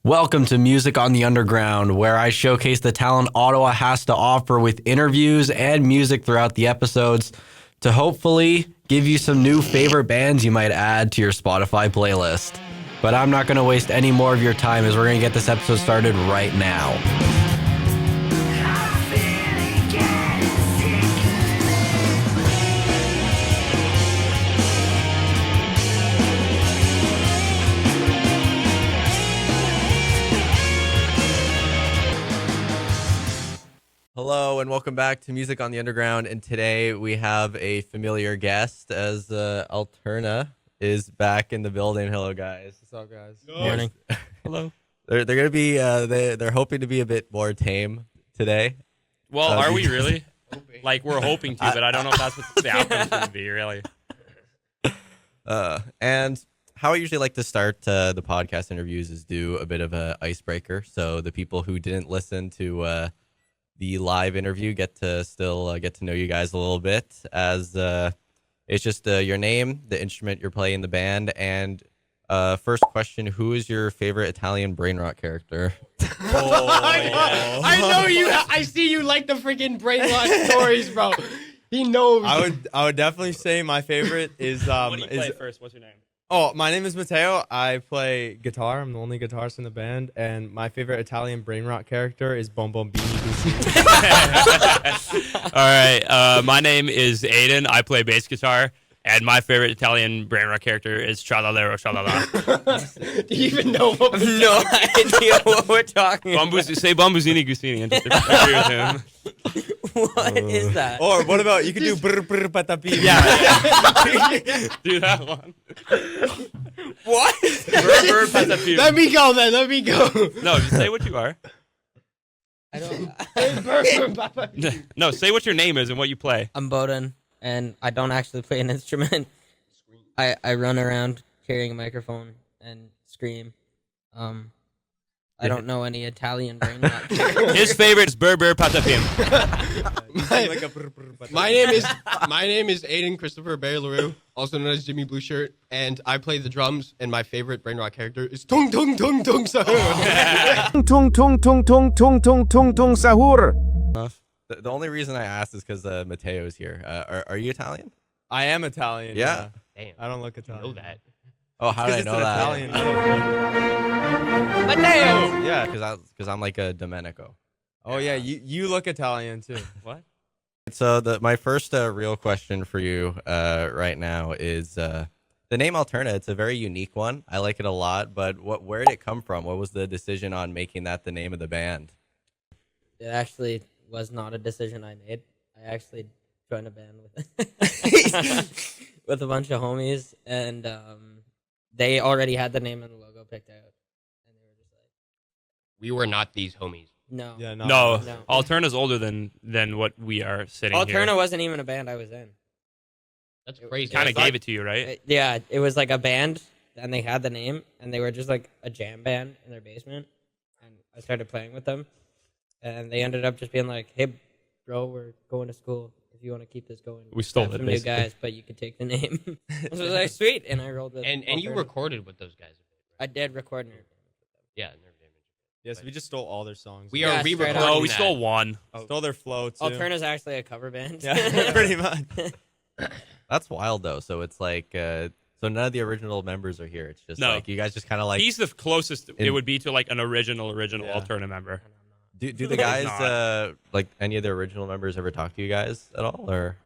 Welcome to Music on the Underground, where I showcase the talent Ottawa has to offer with interviews and music throughout the episodes to hopefully give you some new favorite bands you might add to your Spotify playlist. But I'm not going to waste any more of your time as we're going to get this episode started right now. Hello and welcome back to Music on the Underground, and today we have a familiar guest as Alturna is back in the building. Hello guys. What's up guys? Good morning. Hello. They're gonna be they're hoping to be a bit more tame today. Well, are we really? Like, we're hoping to, but I don't know if that's what the outcome's going to be, really. And how I usually like to start the podcast interviews is do a bit of a icebreaker, so the people who didn't listen to the live interview get to still get to know you guys a little bit, as it's just your name, the instrument you're playing in the band, and first question: who is your favorite Italian brain rot character? I know you. I see you like the freaking brain rot stories, bro. He knows. I would definitely say my favorite is What do you play first? What's your name? Oh, my name is Matteo. I play guitar. I'm the only guitarist in the band, and my favorite Italian brain rot character is Bombini. All right. My name is Aiden. I play bass guitar, and my favorite Italian brain rot character is Tralalero Tralala. Do you even know what? No idea what we're talking about. Say Bambusini Gusini and just agree with him. What is that? Or what about, you could do brr brr patapim. Yeah. Do that one. What? Brr, brr, patapim. Let me go, then. Let me go. No, just say what you are. I don't. No, say what your name is and what you play. I'm Bowden, and I don't actually play an instrument. I run around carrying a microphone and scream. I don't know any Italian brain rot. His favorite is Brr Brr Patapim. My name is Aiden Christopher Barry LaRue, also known as Jimmy Blue Shirt, and I play the drums. And my favorite brain rot character is Tung Tung Tung Tung Sahur. Tung tung tung tung tung tung tung tung sahur. The only reason I asked is because Matteo is here. Are you Italian? I am Italian. Yeah. Damn, I don't look Italian. know that. Oh, how did I know that? Italian. Matteo. Yeah, because I'm like a Domenico. Oh yeah, you look Italian too. What? So my first real question for you right now is the name Alturna. It's a very unique one. I like it a lot, but where did it come from? What was the decision on making that the name of the band? It actually was not a decision I made. I actually joined a band with with a bunch of homies, and they already had the name and the logo picked out, and they were just like, We were not these homies. "No, Yeah, No, No. Alterna's older than what we are sitting here. Alterna wasn't even a band I was in." That's crazy. Kind of It's like- gave it to you, right? Yeah, it was like a band, and they had the name, and they were just like a jam band in their basement, and I started playing with them, and they ended up just being like, "Hey, bro, we're going to school. If you want to keep this going, We stole have it, some new basically. guys, but you could take the name." I was like, "Sweet," and I rolled with. And you Alterna. recorded with those guys. I did record in it. Yeah, never damage. Yes, we just stole all their songs. We Yeah, are straight re-recording. up. No, we that. stole one. stole their flow too. Alterna's actually a cover band. Yeah, pretty much. That's wild though. So it's like so none of the original members are here. It's just No. like you guys just kind of like He's the closest it In- would be to like an original Yeah. Alterna member. do the He's guys not. like any of the original members ever talk to you guys at all or?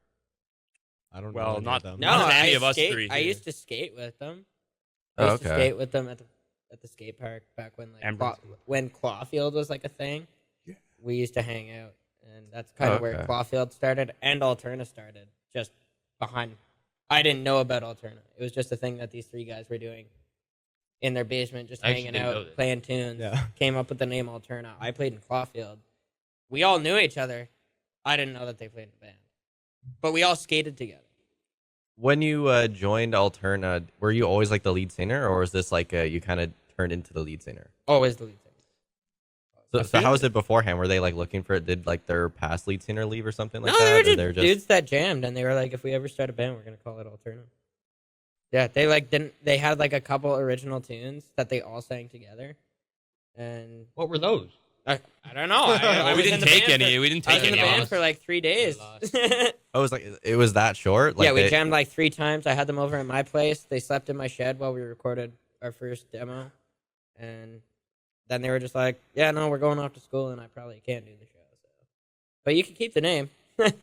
I don't Well, know. not- them. No, Not I any of us skate, three I here. used to skate with them. Oh, I used to okay. skate with them at the skate park back when when Clawfield was like a thing. We used to hang out, and that's kind of where Okay. Clawfield started and Alturna started, just behind. I didn't know about Alturna. It was just a thing that these three guys were doing in their basement, just I actually hanging didn't know out, this. playing tunes. Yeah. Came up with the name Alturna. I played in Clawfield. We all knew each other. I didn't know that they played in a band, but we all skated together. When you joined Alturna, were you always like the lead singer, or was this like you kind of turned into the lead singer? Always the lead singer. So how was it beforehand? Were they like looking for it? Did like their past lead singer leave or something like No, that? they Or were just dudes that jammed, and they were like, if we ever start a band, we're gonna call it Alturna. Yeah, they like didn't. They had like a couple original tunes that they all sang together, And What were those? I don't know. I we was didn't in the take band any. for- We didn't I was take in the any. band Lost. for like 3 days. I was like, it was that short. Like Yeah, we they- jammed like 3 times. I had them over at my place. They slept in my shed while we recorded our first demo, and then they were just like, "Yeah, no, we're going off to school, and I probably can't do the show." So, but you can keep the name.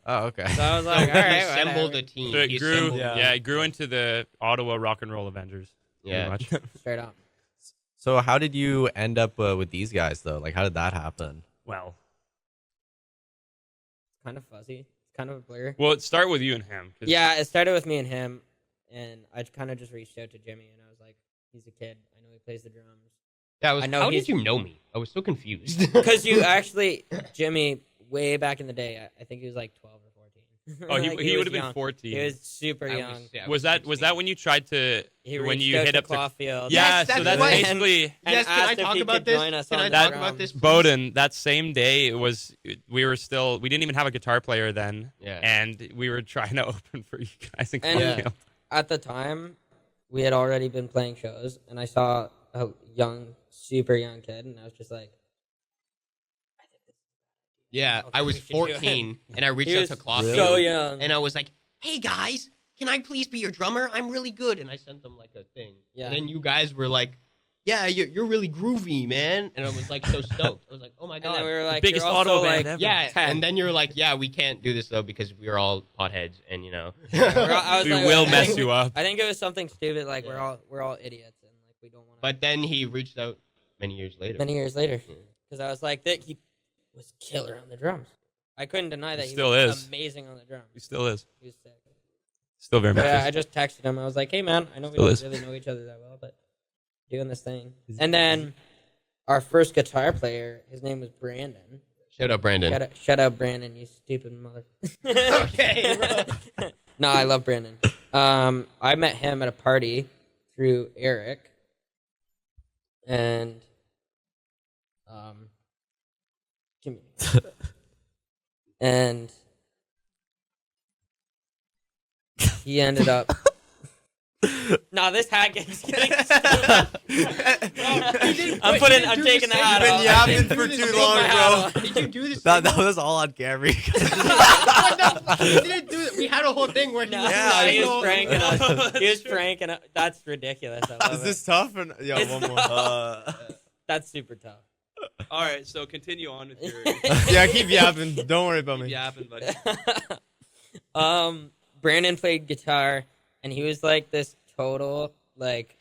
Oh, okay. So I was like, So "All he right, assembled whatever." a team. So it He grew. assembled- Yeah, it grew into the Ottawa Rock and Roll Avengers. Yeah. Pretty much. Straight up. So how did you end up with these guys though? Like, how did that happen? Well, It's kind of fuzzy. It's kind of a blur. it started with you and him. 'cause Yeah, it started with me and him, and I kind of just reached out to Jimmy, and I was like, "He's a kid. I know he plays the drums." I know. How he's- did you know me? I was so confused. Because you actually, Jimmy, way back in the day, I think he was like 12 or 14. Oh, Like, he was would have been young. 14. He was super I young. yeah, I was that 16. when you tried to He when reached you out hit to up to Clawfield. yeah? Yes, so that's that's right. basically and Yes, can I asked if talk he about could this? join us Can on I the talk drum. about this? Bowden. That same day it was we didn't even have a guitar player then, Yeah. and we were trying to open for you guys in And Clawfield. at the time, we had already been playing shows, and I saw a young, super young kid, and I was just like, Yeah, Okay, I was we should do it. 14, and I reached he out was to Clawfield, so young. and I was like, "Hey guys, can I please be your drummer? I'm really good." And I sent them like a thing. Yeah. And then you guys were like, "Yeah, you're really groovy, man." And I was like so stoked. I was like, "Oh my And god." then we were like, biggest "You're also auto band like, ever. yeah, 10. and then you're like, "Yeah, we can't do this though because we're all potheads, and you know." I was We like, will I mess think- you up. I think it was something stupid, like Yeah. we're all idiots, and like we don't want to. But then he reached out many years later. Many years later, Yeah. because I was like, that he was killer on the drums. I couldn't deny that He he still was is. amazing on the drums. He still is. He was sick. Still very much. Yeah, is. I just texted him. I was like, "Hey, man, I know we Still don't is. really know each other that well, but doing this thing." And then our first guitar player, his name was Brandon. Shout out Brandon. Shout out Brandon, you stupid mother. Okay, bro. No, I love Brandon. I met him at a party through Eric, and Jimmy, and he ended up. No, this hat game's getting. I'm taking the hat off. yapping for too long, bro. Did you do this? That was all on camera. What the fuck? We didn't do it. We had a whole thing where he No, was Yeah, no, he I was know. pranking us. He was That's pranking us. That's ridiculous. I love Is it. this tough? Or yeah, It's one more. That's super tough. All right, so continue on with your Yeah, keep yapping. Don't worry about me. yapping, buddy. Brandon played guitar, and he was like this total like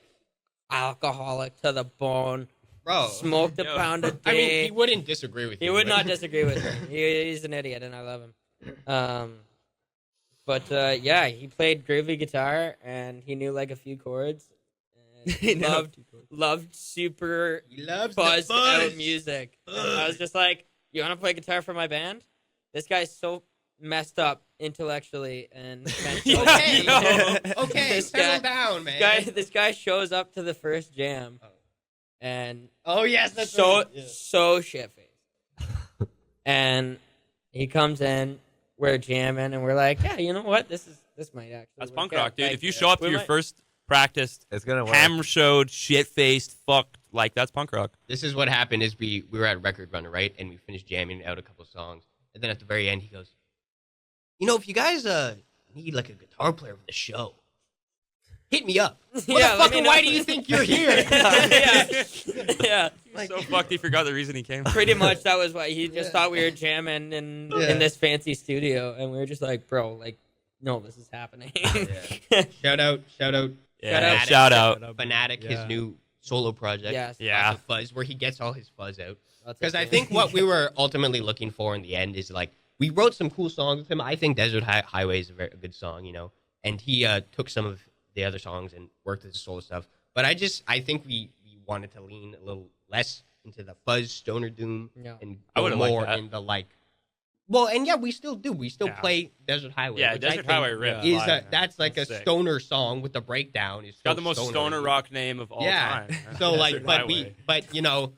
alcoholic to the bone. bro. Smoked a Yo. pound a day. I mean, he wouldn't disagree with you. He would but- not disagree with me. He's an idiot, and I love him. But yeah, he played groovy guitar, and he knew like a few chords. And He knew. loved super He loves buzzed the buzz. out music. And I was just like, "You want to play guitar for my band?" This guy's so messed up intellectually and mentally. Okay, No. okay, This settle guy- down, man. This guy shows up to the first jam, Oh. and Oh yes, that's so right. Yeah. so shit faced. And he comes in, we're jamming, and we're like, "Yeah, you know what? This might actually." That's work punk out." rock, dude. Like, If you show up to we your might- first practice, It's gonna work. hammer showed, shit faced, fucked, like that's punk rock. This is what happened. Is we were at Record Runner, right, and we finished jamming out a couple songs, and then at the very end, he goes, "You know, if you guys need like a guitar player for the show, hit me up." Yeah, let me Motherfucker, know. why do you think you're here? yeah. So fucked, he forgot the reason he came. Pretty much that was what he just thought we were jamming in this fancy studio, and we were just like, "Bro, like, no, this is happening." Shout out, Yeah, out. shout out. Fanatic, his Yeah. new solo project. Yes. Yeah. Lots of fuzz, where he gets all his fuzz out. That's Because I okay. think what we were ultimately looking for in the end is like we wrote some cool songs with him. I think Desert Highway is a good song, you know, and he took some of the other songs and worked with his solo stuff. But I think we wanted to lean a little less into the fuzz stoner doom Yeah. and I go would've liked more that. in the like. Well, and yeah, we still do. We still Yeah. play Desert Highway. Yeah, which I Desert think Highway riff. is fire, man. that's like That's a sick. stoner song with the breakdown. It's Got the most stoner rock name of all Yeah. time. So like, Desert but Highway. but you know,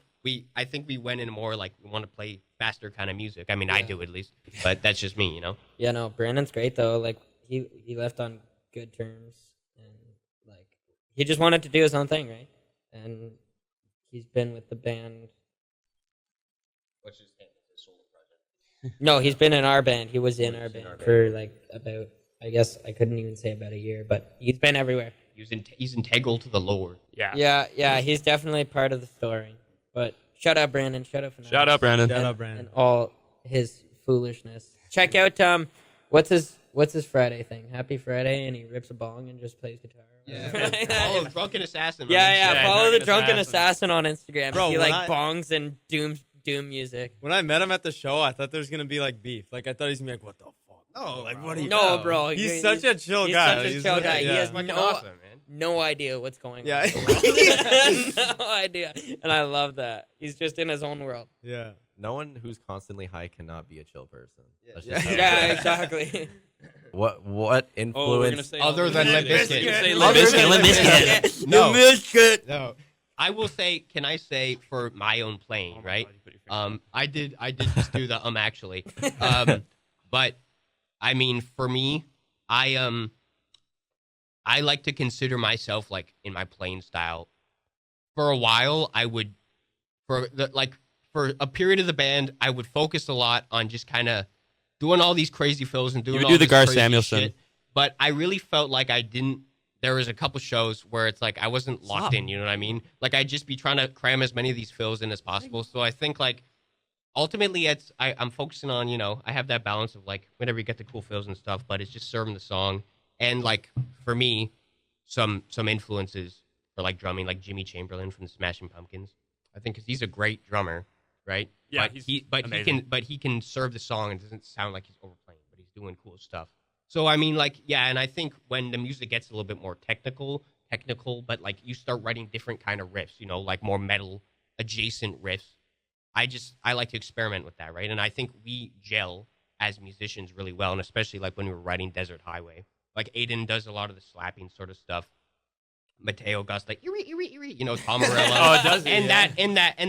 I think we went in more like we want to play faster kind of music. I mean, I Yeah. do at least, but that's just me, you know. Yeah, no, Brandon's great though. Like he left on good terms, and like he just wanted to do his own thing, right? And he's been with the band What's his name? His solo project. No, he's been in our band. He was in our band for like about, I guess I couldn't even say about a year, but he's been everywhere. He's integral to the lore. Yeah. Yeah, he's definitely part of the story. But shout out Brandon, shout out Fanatics, Shout out Brandon. Shout out Brandon. and all his foolishness. Check out what's his Friday thing? Happy Friday, and he rips a bong and just plays guitar. Follow Drunken Assassin. Yeah. Follow the Drunken Assassin. Assassin on Instagram. Bro, He when like bongs and doom music. When I met him at the show, I thought there was gonna be like beef. Like I thought he's gonna be like, "What the fuck?" No, like what are you? No, bro. He's such a chill he's guy. Such a He's chill like- guy. He yeah. has fucking no awesome, man. no idea what's going on. Yeah. No idea. And I love that. He's just in his own world. Yeah. No one who's constantly high cannot be a chill person. That's Yeah. just how it Yeah, is. exactly. What Oh, we're gonna influence? say Other than Limp Bizkit. You're gonna say Other Limp than Bizkit. Limp Bizkit. No. Biscuit. No. I will say, can I say for my own playing, right? I did just do the actually. But I mean, for me, I like to consider myself like in my playing style. For a while, I would for a period of the band, I would focus a lot on just kind of doing all these crazy fills and doing would all do the this Gar crazy Samuelson. shit. But I really felt like I didn't. There was a couple shows where it's like I wasn't locked in. You know what I mean? Like I'd just be trying to cram as many of these fills in as possible. So I think like ultimately I'm focusing on, I have that balance of like whenever you get the cool fills and stuff, but it's just serving the song. And like for me, some influences for like drumming, like Jimmy Chamberlain from the Smashing Pumpkins. I think because he's a great drummer, right? Yeah, but he can serve the song and it doesn't sound like he's overplaying, but he's doing cool stuff. So I mean, like, yeah, and I think when the music gets a little bit more technical, but like you start writing different kind of riffs, like more metal adjacent riffs. I like to experiment with that, right? And I think we gel as musicians really well, and especially like when we were writing Desert Highway. Like Aiden does a lot of the slapping sort of stuff. Matteo goes like eerie, Tom Morello. Oh, it does. And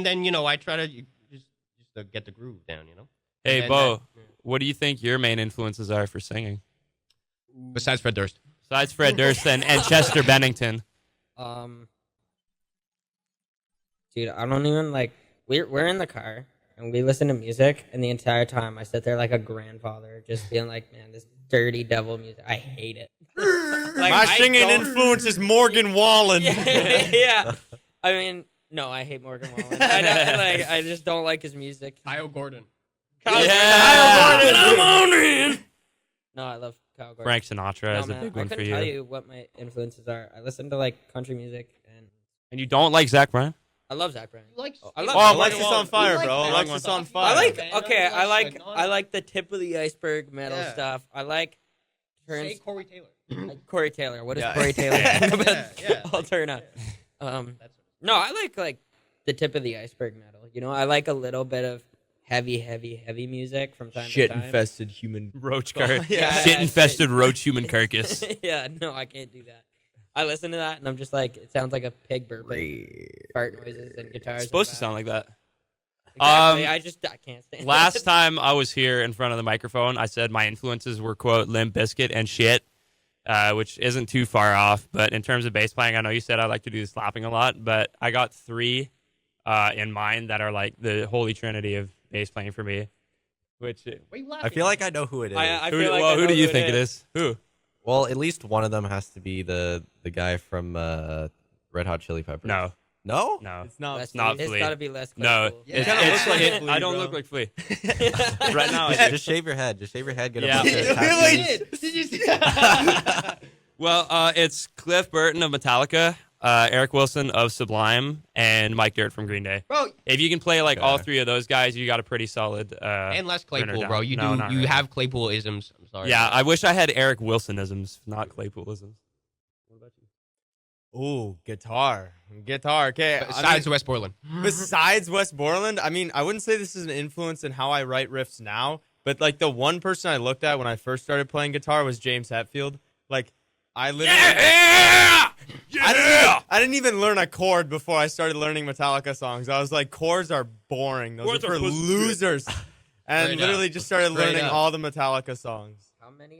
then I try to just to get the groove down, Hey, And Bo, what do you think your main influences are for singing? Besides Fred Durst. Besides Fred Durst and Chester Bennington. Dude, I don't even like. We're in the car and we listen to music, and the entire time I sit there like a grandfather, just being like, "Man, this dirty devil music, I hate it." Like, My I singing don't- influence is Morgan Wallen. Yeah. I mean, no, I hate Morgan Wallen. I just don't like his music. Kyle Gordon. Kyle Yeah. Gordon. Come on in. No, I love Kyle Gordon. Frank Sinatra is No, a man, big I one for couldn't tell you. you what my influences are. I listen to like country music, and And you don't like Zach Bryan? I love Zach Bryan. I love- Alexis on fire, bro. Alexis on fire. I like the tip of the iceberg metal Yeah. stuff. I like Say Corey Taylor. like Corey Taylor. What is Yeah. Corey Taylor Yeah, about yeah. Alturna? No, I like the tip of the iceberg metal. I like a little bit of heavy music from time to Shit time. infested human. Roach carcass. Yeah. Shit infested roach human carcass. Yeah, no, I can't do that. I listen to that and I'm just like, it sounds like a pig burping, fart noises and guitars. It's supposed to sound like that. Exactly. I can't stand Last it. time I was here in front of the microphone, I said my influences were, quote, Limp Bizkit and shit, which isn't too far off. But in terms of bass playing, I know you said I like to do the slapping a lot, but I got three in mind that are like the holy trinity of bass playing for me. Which I feel like I know who it is. I who, feel like well, I who know do you think it is? Who? Well, at least one of them has to be the guy from Red Hot Chili Peppers. No, No? no. It's not. Less not It's Flea. got to be less. No, Claypool. Yeah. it's, Kinda it's- looks like it- Flea, I don't bro. look like Flea. Right now, I do. Just shave your head. Just shave your head. Get a Yeah. bunch of Really tattoos. did you see? Well, it's Cliff Burton of Metallica, Eric Wilson of Sublime, and Mike Dirt from Green Day. Bro, If you can play like all Okay. three of those guys, you got a pretty solid. and Les Turner Claypool, down. bro. You No, do. not You really. have Claypool isms. I'm sorry. Yeah, I wish I had Eric Wilsonisms, not Claypoolisms. What about you? Ooh, guitar. Okay. Besides West Portland. Besides West Borland, I mean, I wouldn't say this is an influence in how I write riffs now, but like the one person I looked at when I first started playing guitar was James Hetfield. Like, I literally, I didn't even learn a chord before I started learning Metallica songs. I was like, chords are boring. Those Chords are are for pussy shit. losers. And Straight literally up. just started Straight learning up. all the Metallica songs. How many?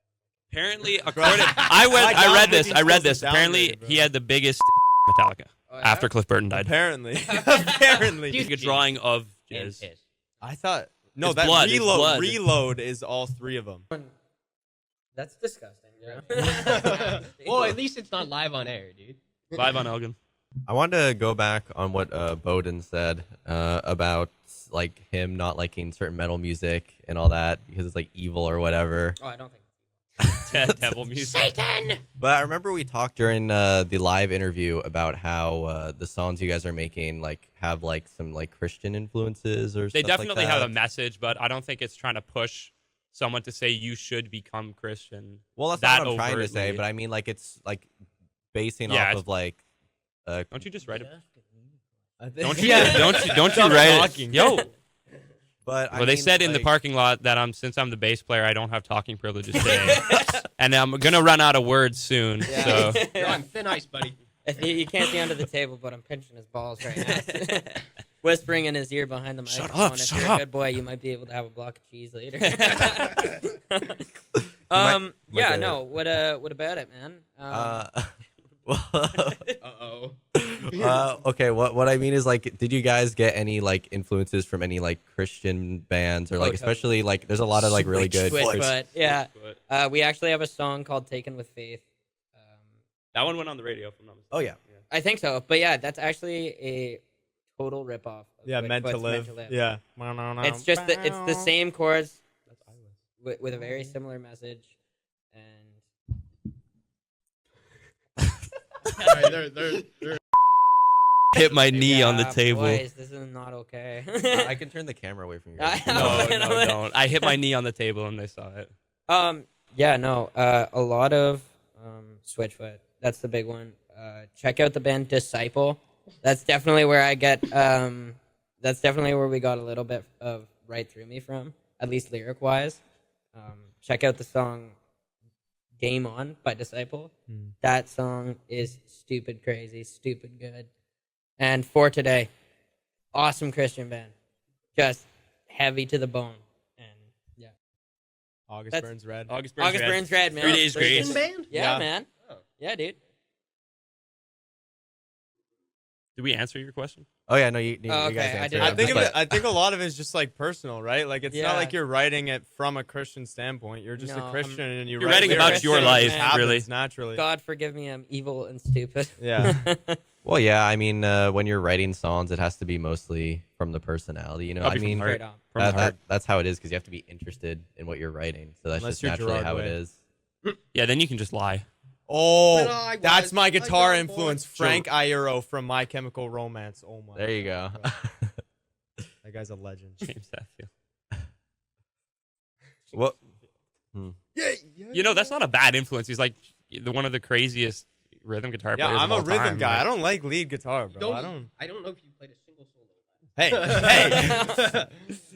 Apparently, according My I read this. downpicking I read skills this. are Apparently, downgraded, bro. he had the biggest Metallica Oh, yeah? after Cliff Burton died. Apparently. Apparently. Like a drawing of And jizz. piss. I thought no, It's that blood, it's blood. reload is all 3 of them. That's disgusting. Well, at least it's not live on air, dude. Live on Elgin. I wanted to go back on what Bowden said about like him not liking certain metal music and all that because it's like evil or whatever. Oh, I don't think. Devil music. Satan! But I remember we talked during the live interview about how the songs you guys are making like have like some like Christian influences or They stuff definitely like that. have a message, but I don't think it's trying to push someone to say you should become Christian. Well, that's that not what I'm trying to say, overtly. but I mean like it's like basing Yeah, off it's- of like Don't you just write it? I think- Don't you? Don't you Stop write talking. it? Yo. but I Well, they mean, said in the like- parking lot that since I'm the bass player, I don't have talking privileges today, and I'm gonna run out of words soon. So You're on thin ice, buddy. If you can't see under the table, but I'm pinching his balls right now. Whispering in his ear behind the microphone. up, If shut you're up. a good boy, you might be able to have a block of cheese later. might Yeah, get no. What about it, man? Uh-oh. Okay, what I mean is like, did you guys get any like influences from any like Christian bands or like, totally. especially like, there's a lot of like really good. Switchfoot. Yeah. We actually have a song called "Taken with Faith." that one went on the radio. If I'm not mistaken. Oh yeah, I think so, but yeah, that's actually a total ripoff. Of Yeah, meant to Switchfoot's live. Yeah. It's just it's the same chords with a very similar message, and They're Hit my knee on the Yeah, table. Boys, this is not okay. I can turn the camera away from you. I- No, don't. I hit my knee on the table and they saw it. Yeah, no. A lot of Switchfoot. That's the big one. Check out the band Disciple. That's definitely where I get. That's definitely where we got a little bit of Right Through Me from, at least lyric wise. Check out the song "Game On" by Disciple. That song is stupid crazy, stupid good. And For Today, awesome Christian band, just heavy to the bone. And yeah, August That's- Burns Red. August Burns Red, man. 3 Days Christian Grace. band? Yeah, Yeah. man. Oh. Yeah, dude. Did we answer your question? Oh yeah, no, you Oh, you guys okay, I answered. did- I I'm think just of like- it, I think a lot of it is just like personal, right? Like it's Yeah. not like you're writing it from a Christian standpoint. You're just No, a I'm- Christian and You're write writing about lyrics. your It life, just happens really. naturally. God forgive me, I'm evil and stupid. Yeah. Well, yeah, I mean, when you're writing songs, it has to be mostly from the personality. You know, Probably I from mean, heart. Straight on. From the heart. that's how it is because you have to be interested in what you're writing. So that's Unless just you're naturally Gerard how Way. it is. Yeah, then you can just lie. Oh, When I that's was my a guitar young boy. influence, Frank Iero from My Chemical Romance. Oh my. There you go. God. That guy's a legend. James Hetfield. What? You know, that's not a bad influence. He's like one of the craziest rhythm guitar Yeah, players I'm of a all rhythm time. guy. Like, I don't like lead guitar, bro. I don't. know if you played a single solo. Hey, hey,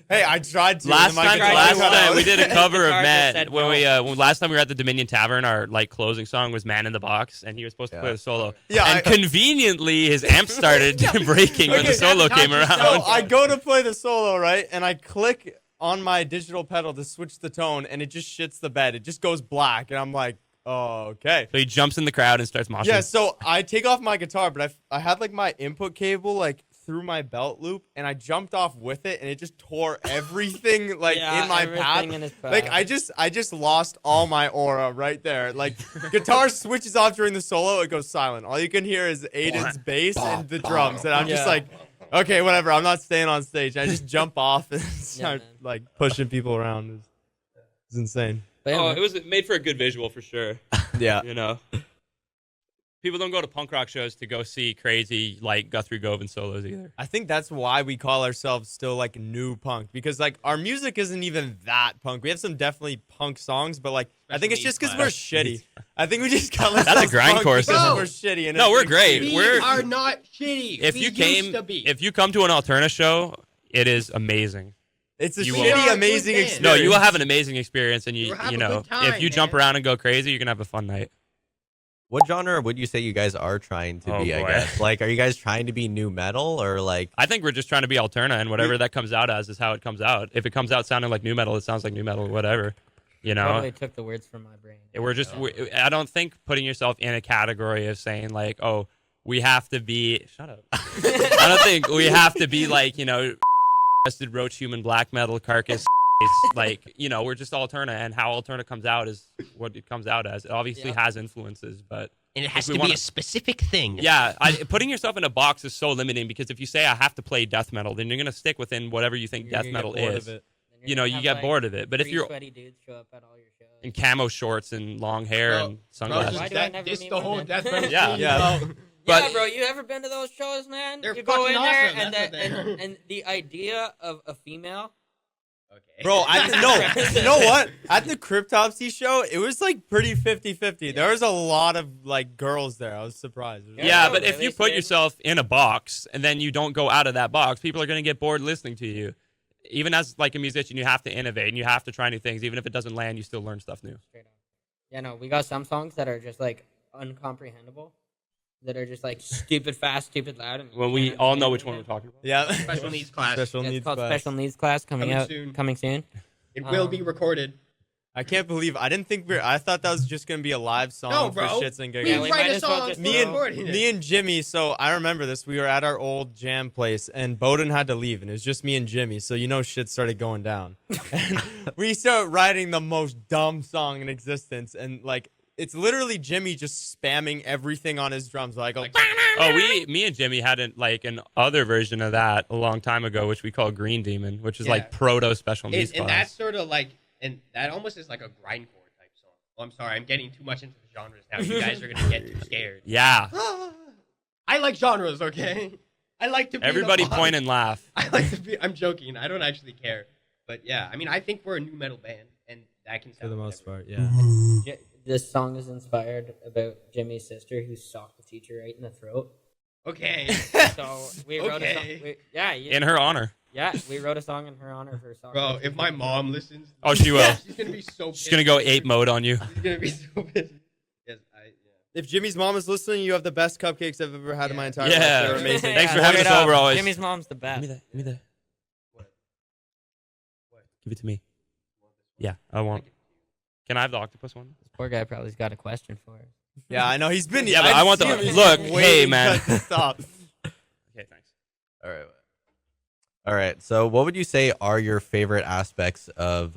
hey! I tried to. Last My time, guitar last cut time out. we did a cover of Guitar just Matt said when no. when last time we were at the Dominion Tavern. Our like closing song was "Man in the Box," and he was supposed to Yeah. play the solo. Yeah, and conveniently his amp started breaking when the Okay, solo came around. So I go to play the solo, right? And I click on my digital pedal to switch the tone, and it just shits the bed. It just goes black, and I'm like, oh, okay. So he jumps in the crowd and starts moshing. Yeah, so I take off my guitar, but I had like my input cable like through my belt loop, and I jumped off with it, and it just tore everything like Yeah, in my everything path. in his Like path. I just lost all my aura right there. Like guitar switches off during the solo, it goes silent. All you can hear is Aiden's bass and the drums, and I'm just Yeah. like, okay, whatever. I'm not staying on stage. I just jump off and start man. like pushing people around. It's insane. But yeah, Oh, man. it was made for a good visual for sure. Yeah. You know, people don't go to punk rock shows to go see crazy like Guthrie Govan solos either. I think that's why we call ourselves still like new punk, because like our music isn't even that punk. We have some definitely punk songs, but like I think it's Special just because needs we're shitty. I think we just call That's a ourselves grindcore punk because song. we're shitty. And No, it's we're like- great. We We're are not shitty. if we you used came to be. if you come to an Alturna show, it is amazing. It's a You will- shitty, We are a amazing good band. experience. No, you will have an amazing experience, and You'll have you a know good time, if you jump man. around and go crazy, you're gonna have a fun night. What genre would you say you guys are trying to Oh, be? I boy. guess. Like, are you guys trying to be new metal or like? I think we're just trying to be Alturna, and whatever that comes out as is how it comes out. If it comes out sounding like new metal, it sounds like new metal, whatever. You know, Totally took the words from my brain. we're just. I don't think putting yourself in a category of saying like, oh, we have to be. Shut up. I don't think we have to be like Twisted Roach Human Black Metal Carcass. Like, you know, we're just Alturna, and how Alturna comes out is what it comes out as. It obviously has influences, but And it has we to be wanna- a specific thing. yeah, putting yourself in a box is so limiting, because if you say I have to play death metal, then you're gonna stick within whatever you think death metal is. Then you're You know, gonna you have, get like, bored of it. But if 3 you're sweaty dudes show up at all your shows. in camo shorts and long hair Bro, and sunglasses, Why do I never meet the one whole then? death metal Yeah. scene, Yeah. bro. but- Yeah, bro, you ever been to those shows, man? They're you go in fucking there awesome, and, that's what they are. and the idea of a female. Okay. Bro, you know what? At the Cryptopsy show, it was like pretty 50-50. There was a lot of like girls there. I was surprised. It was yeah, Oh, but if really, you put Sid? yourself in a box and then you don't go out of that box, people are gonna get bored listening to you. Even as like a musician, you have to innovate and you have to try new things. Even if it doesn't land, you still learn stuff new. Straight up. Yeah, no, we got some songs that are just like uncomprehendable, that are just like stupid fast, stupid loud. And When we all know which one we're talking about. Yeah. Special needs class. Special It's needs called class. Special Needs Class coming Coming soon. soon. It will be recorded. I can't believe I didn't think I thought that was just gonna be a live song No, for bro. shits and giggles. We Yeah, we write might a as well song. just for me and recording it. me and Jimmy. So I remember this. We were at our old jam place, and Bowden had to leave, and it was just me and Jimmy. So you know, shit started going down. And we started writing the most dumb song in existence, and like it's literally Jimmy just spamming everything on his drums. Like, Oh, me and Jimmy had an other version of that a long time ago, which we call Green Demon, which is Yeah. like proto special needs And class. that's sort of like, and that almost is like a grindcore type song. Oh, I'm sorry, I'm getting too much into the genres now. You guys are gonna get too scared. Yeah, I like genres, okay? I like to be everybody the boss. point and laugh. I like to be. I'm joking. I don't actually care. But yeah, I mean, I think we're a new metal band, and that can sound for the most whatever. part, yeah. This song is inspired about Jimmy's sister who socked the teacher right in the throat. Okay. So we wrote a song. Okay. In her honor. Yeah, we wrote a song in her honor for soccer. Bro, if my mom listens, Oh, she will. she's gonna be so. She's gonna go ape mode on you. She's gonna be so pissed. Yes, If Jimmy's mom is listening, you have the best cupcakes I've ever had in my entire Yeah. life. They're amazing. Thanks for having straight us up. over always. Jimmy's mom's the best. Give me that. What? Give it to me. Yeah, I want. Can I have the octopus one? This poor guy probably's got a question for us. Yeah, I know he's been. Yeah, but I want the- see him, he's look, just hey, waiting man. to stop. Okay, thanks. All right. All right. So, what would you say are your favorite aspects of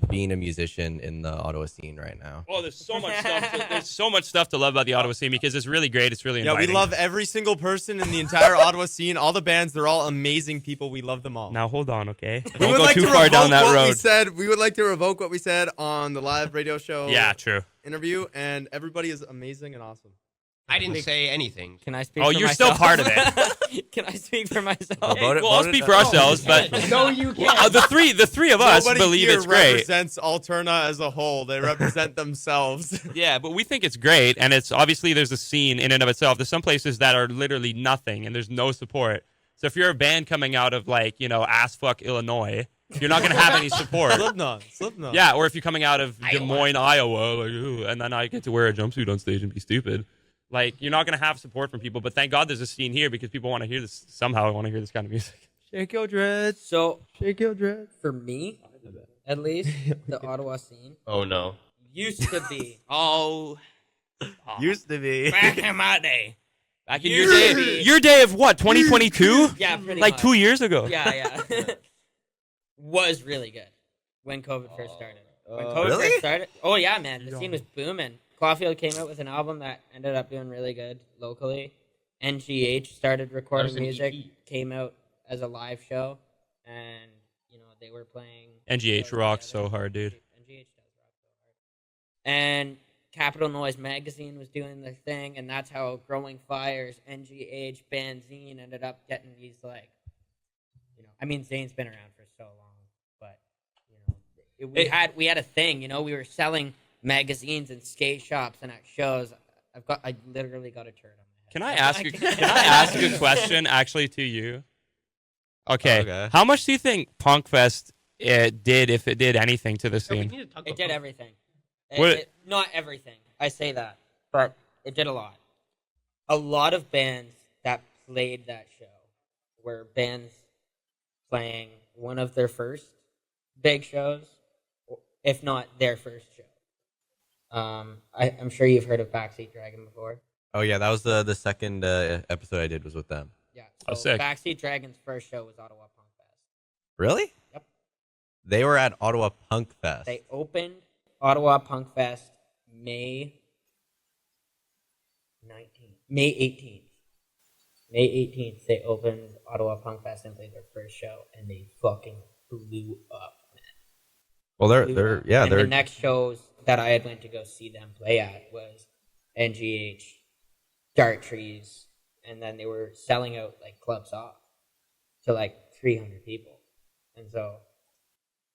being a musician in the Ottawa scene right now? Well, there's so much stuff. There's so much stuff to love about the Ottawa scene because it's really great. It's really Yeah, inviting. we love every single person in the entire Ottawa scene. All the bands, they're all amazing people. We love them all. Now hold on, okay? we Don't would go like too to far down revoke that what we road. said. We would like to revoke what we said on the live radio show Yeah, true. interview, and everybody is amazing and awesome. I didn't say anything. Can I speak? Oh, for you're still myself? part of it. Can I speak for myself? Well, Well, Bowden- I'll speak for ourselves, but No, you can't. well, the three of us Nobody believe here it's great. represents Alturna as a whole. They represent themselves. Yeah, but we think it's great, and it's obviously there's a scene in and of itself. There's some places that are literally nothing, and there's no support. So if you're a band coming out of ass fuck Illinois, you're not gonna have any support. Slipknot. Yeah, or if you're coming out of Des Iowa. Moines, Iowa, like, ooh, and then I get to wear a jumpsuit on stage and be stupid. Like, you're not gonna have support from people. But thank God there's a scene here because people want to hear this. Somehow, want to hear this kind of music. Shake your dreads. So Shake your dreads. for me, at least, the Ottawa scene Oh no. used to be Used to be. back in my day. Back in your day, your day of what? 2022? Yeah, pretty Like much. 2 years ago. Yeah. Was really good when COVID first started. When COVID Really? first started, oh yeah, man, the scene was booming. Caulfield came out with an album that ended up doing really good locally. NGH started recording That was an music, EP. came out as a live show, and they were playing. NGH shows rocks together. so hard, dude. NGH does rock so hard. And Capital Noise magazine was doing the thing, and that's how Growing Fires, NGH, Banzine ended up getting these I mean, Zane's been around for so long, but we had a thing. We were selling magazines in skate shops and at shows. I literally got a turd on my head. Can I ask you? Can I ask a question actually to you? Okay. Okay. How much do you think Punkfest did, if it did anything to the We scene? need to talk It about did punk. everything. What- Not everything. I say that, but it did a lot. A lot of bands that played that show were bands playing one of their first big shows, if not their first show. I'm sure you've heard of Backseat Dragon before. Oh yeah, that was the second episode I did was with them. Yeah. Oh, So sick. Backseat Dragon's first show was Ottawa Punk Fest. Really? Yep. They were at Ottawa Punk Fest. They opened Ottawa Punk Fest May 19th. May 18th. May 18th, they opened Ottawa Punk Fest and played their first show, and they fucking blew up, man. Well, Blew they're up. yeah, And they're the next shows that I had went to go see them play at was NGH, Dart Trees, and then they were selling out like Club Soft to like 300 people. And so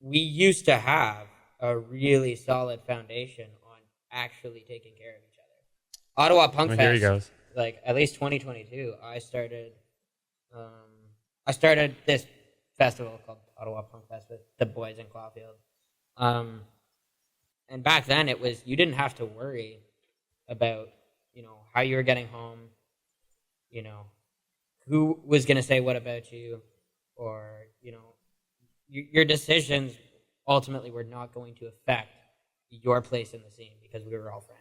we used to have a really solid foundation on actually taking care of each other. Ottawa Punk Well, Fest, here he goes. like at least 2022, I started this festival called Ottawa Punk Fest with the boys in Clawfield. And back then it was, you didn't have to worry about, how you were getting home, who was going to say what about you, or, your decisions ultimately were not going to affect your place in the scene because we were all friends.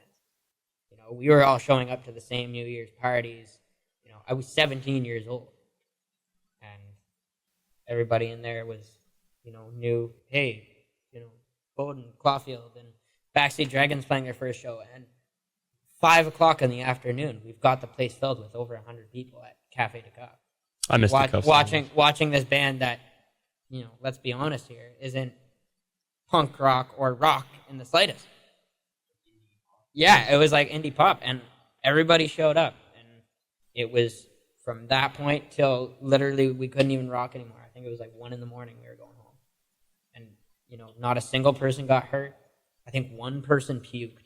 We were all showing up to the same New Year's parties. I was 17 years old, and everybody in there was, knew, hey, Bowden, Clawfield, and Backseat Dragons playing their first show, and 5 o'clock in the afternoon, we've got the place filled with over 100 people at Cafe de Cup. I missed the Cup. Watching this band that, let's be honest here, isn't punk rock or rock in the slightest. Yeah, it was like indie pop, and everybody showed up, and it was from that point till literally we couldn't even rock anymore. I think it was like 1 a.m. we were going home, and not a single person got hurt. I think one person puked.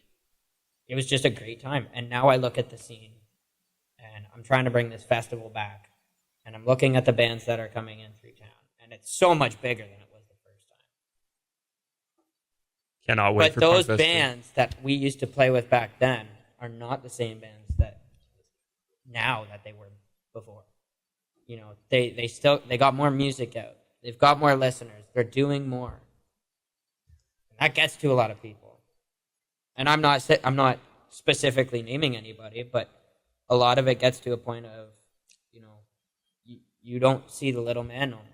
It was just a great time, and now I look at the scene, and I'm trying to bring this festival back, and I'm looking at the bands that are coming in through town, and it's so much bigger than it was the first time. Cannot wait But for those Punk Fest bands that we used to play with back then are not the same bands that now that they were before. They got more music out. They've got more listeners. They're doing more. And that gets to a lot of people. And I'm not specifically naming anybody, but a lot of it gets to a point of, you don't see the little man no more.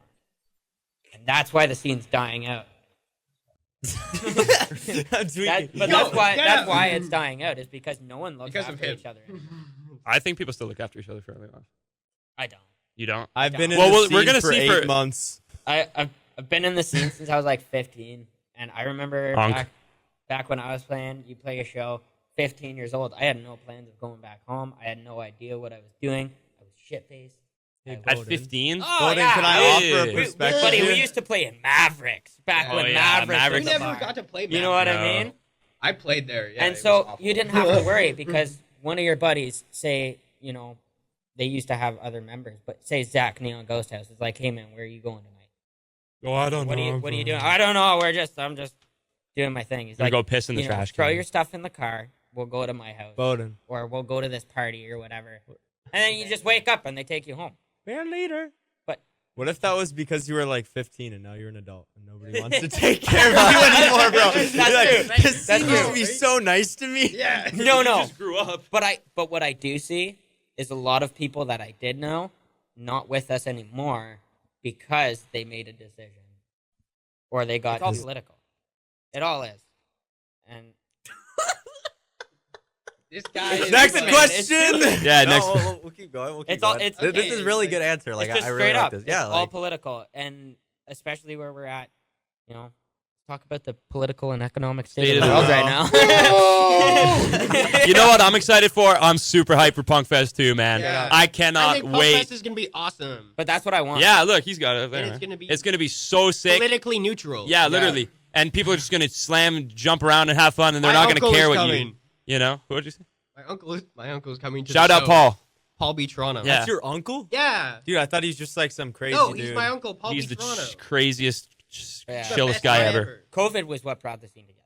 And that's why the scene's dying out. That's why it's dying out, is because no one looks after each other anymore. I think people still look after each other fairly well. I don't. You don't? I've been in Well, the we're scene gonna for see 8 for- months. I've been in the scene since I was like 15, and I remember back when I was playing, you play a show, 15 years old. I had no plans of going back home. I had no idea what I was doing. I was shit-faced. At 15? Oh, Bowden, yeah. can I offer a perspective? Buddy, we here? used to play in Mavericks back Oh, when yeah, Mavericks Mavericks. was We a never bar. got to play. You know what No. I mean? I played there, yeah. And it was so awful. you didn't have to worry because one of your buddies, say, they used to have other members, but say Zach Neon Ghost House is like, hey man, where are you going tonight? Oh, I don't know. What are you doing? I don't know. I'm just doing my thing. He's Gonna like, go piss in the trash throw can. your stuff in the car. We'll go to my house, Bowden. or we'll go to this party or whatever. And then you just wake up and they take you home. Band leader. But What if that was because you were like 15 and now you're an adult and nobody wants to take care of you anymore, bro? That's You're like, true. this That's scene used to true. be so nice to me. Yeah. no. just grew up. But what I do see is a lot of people that I did know not with us anymore because they made a decision or they got too political. It all is. And This guy is Next like- question. Yeah, No, next. we'll keep going. We'll keep It's all- going. it's This okay. is really good answer. Like it's just I really straight like up. this. Yeah, It's all like political, and especially where we're at, talk about the political and economic state of the world right now. You know what I'm excited for? I'm super hyped for Punk Fest too, man. Yeah. I I cannot think Punk wait. Fest is gonna be awesome. But that's what I want. Yeah, look, he's got it. And It's gonna be so sick. Politically neutral. Yeah, literally. And people are just gonna slam, jump around, and have fun, and they're My not gonna uncle care is what coming. you know. What would you say? My uncle's coming to Shout the out show. Paul. Paul B. Toronto. Yeah. That's your uncle? Yeah. Dude, I thought he's just like some crazy No, dude. he's my uncle, Paul He's B. the Toronto. craziest, Yeah. The chillest best guy ever. COVID was what brought the scene together.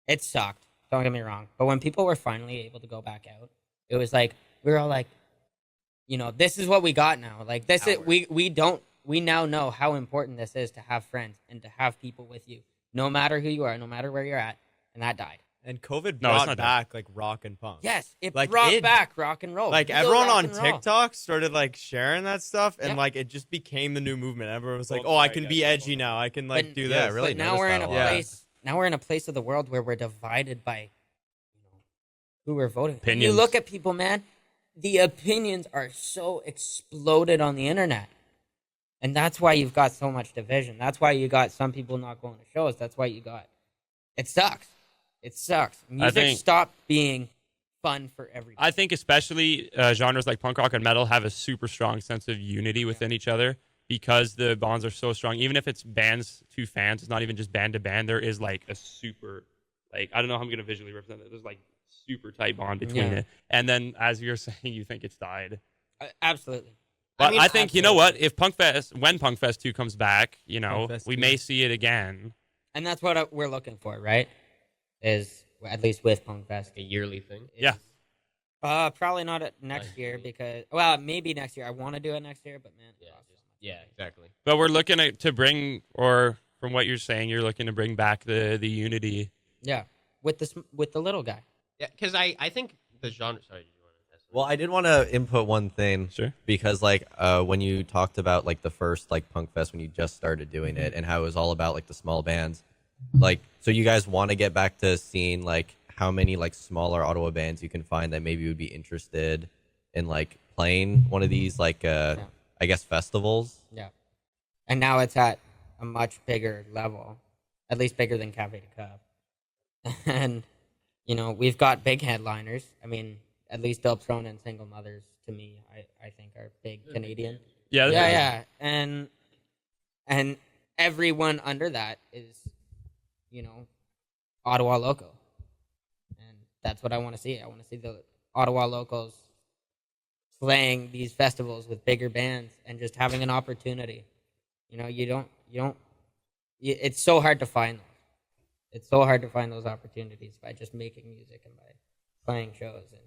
It sucked. Don't get me wrong. But when people were finally able to go back out, it was like we were all like, this is what we got now. Like this is we now know how important this is to have friends and to have people with you, no matter who you are, no matter where you're at, and that died. And COVID No, it's brought not back like rock and punk. Yes, it Like, brought back rock and roll. Like Real everyone rock on and roll. TikTok started like sharing that stuff, and Yep. like it just became the new movement. Everyone was like, Gold "Oh, I Strike, can be I edgy now. I can like But- do Yeah, this." really But now noticed we're in that a a lot. place. Now we're in a place of the world where we're divided by who we're voting. When Opinions. you look at people, man. The opinions are so exploded on the internet, and that's why you've got so much division. That's why you got some people not going to shows. That's why you got. It sucks. It sucks. Music think- stopped being fun for everybody. I think especially genres like punk rock and metal have a super strong sense of unity within each other because the bonds are so strong. Even if it's bands to fans, it's not even just band to band. There is like a super, like, I don't know how I'm going to visually represent it. There's like super tight bond between Yeah. it. And then as you're saying, you think it's died. Absolutely. But mean, I think, you know what? absolutely. If when Punk Fest 2 comes back, you know, Punk Fest we 2. may see it again. And that's what we're looking for, right? Is at least with Punk Fest. A yearly thing. Yeah. Probably not at next year because maybe next year. I want to do it next year, but man, it Yeah, costs so much. Yeah, exactly. But we're looking to bring, or from what you're saying, you're looking to bring back the unity. Yeah, with the little guy. Yeah, because I think the genre. Sorry, did you want to? Well, I did want to input one thing. Sure. Because like when you talked about like the first like punk fest when you just started doing it and how it was all about like the small bands, like so you guys want to get back to seeing like how many like smaller Ottawa bands you can find that maybe would be interested in like playing one of these like I guess festivals. Yeah, and now it's at a much bigger level, at least bigger than Cafe de Cup, and you know we've got big headliners. I mean, at least Dope Throne and Single Mothers to me, I think are big Canadian. Yeah. Yeah, and everyone under that is, you know, Ottawa local, and that's what I want to see. I want to see the Ottawa locals playing these festivals with bigger bands and just having an opportunity. You know, you don't. It's so hard to find those. It's so hard to find those opportunities by just making music and by playing shows. And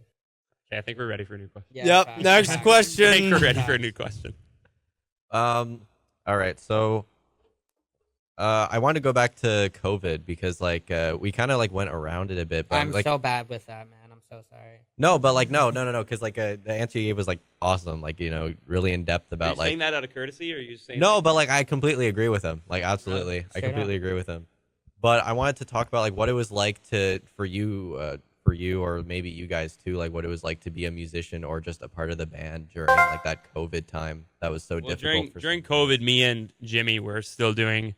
Okay, I think we're ready for a new question. yeah, Yep, facts, next facts. question. I think we're ready for a new question. All right, so I want to go back to COVID because like we kind of like went around it a bit, but I'm like so bad with that, man. I'm so sorry. no, but like no, because like the answer you gave was like awesome, like you know really in depth Are about you like saying that out of courtesy, or are you saying no, but like I completely agree with him, like absolutely, I Straight completely up. agree with him. But I wanted to talk about like what it was like for you or maybe you guys too, like what it was like to be a musician or just a part of the band during like that COVID time that was so Well, difficult. during COVID, me and Jimmy were still doing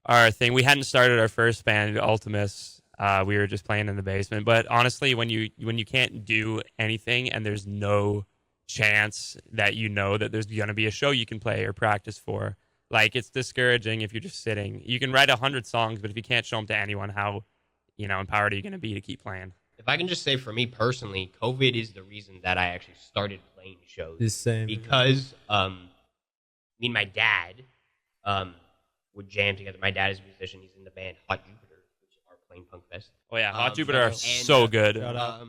our thing. We hadn't started our first band, Ultimus. We were just playing in the basement. But honestly, when you can't do anything and there's no chance that you know that there's gonna be a show you can play or practice for, like it's discouraging if you're just sitting. You can write 100 songs, but if you can't show them to anyone, how empowered are you gonna be to keep playing? If I can just say for me personally, COVID is the reason that I actually started playing shows. The same. Because me and my dad would jam together. My dad is a musician. He's in the band Hot Jupiter, which are playing Punk Fest. Oh yeah, Hot Jupiter shout are out. so good. Shout out.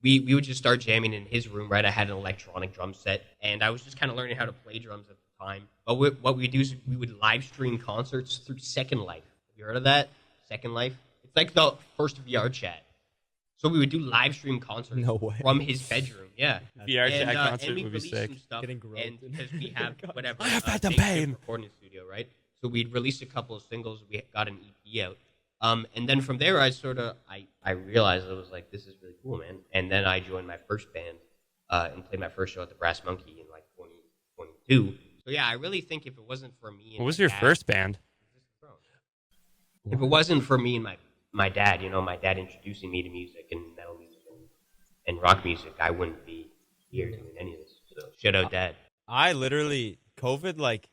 We would just start jamming in his room, right? I had an electronic drum set, and I was just kind of learning how to play drums at the time. But what we do is we would live stream concerts through Second Life. Have you heard of that? Second Life? It's like the first VR chat. So we would do live stream concerts No way. from his bedroom. Yeah. VR chat and concert we would be released sick. some stuff, Getting groped. and because we have whatever. I have had the big pain. recording studio, right? So we'd released a couple of singles. We got an EP out. And then from there, I realized I was like, this is really cool, man. And then I joined my first band and played my first show at the Brass Monkey in like 2022. So yeah, I really think if it wasn't for me, and What was my your dad- first band? If it wasn't for me and my dad, my dad introducing me to music and metal music and rock music, I wouldn't be here doing any of this. So shout out, Dad. I literally COVID like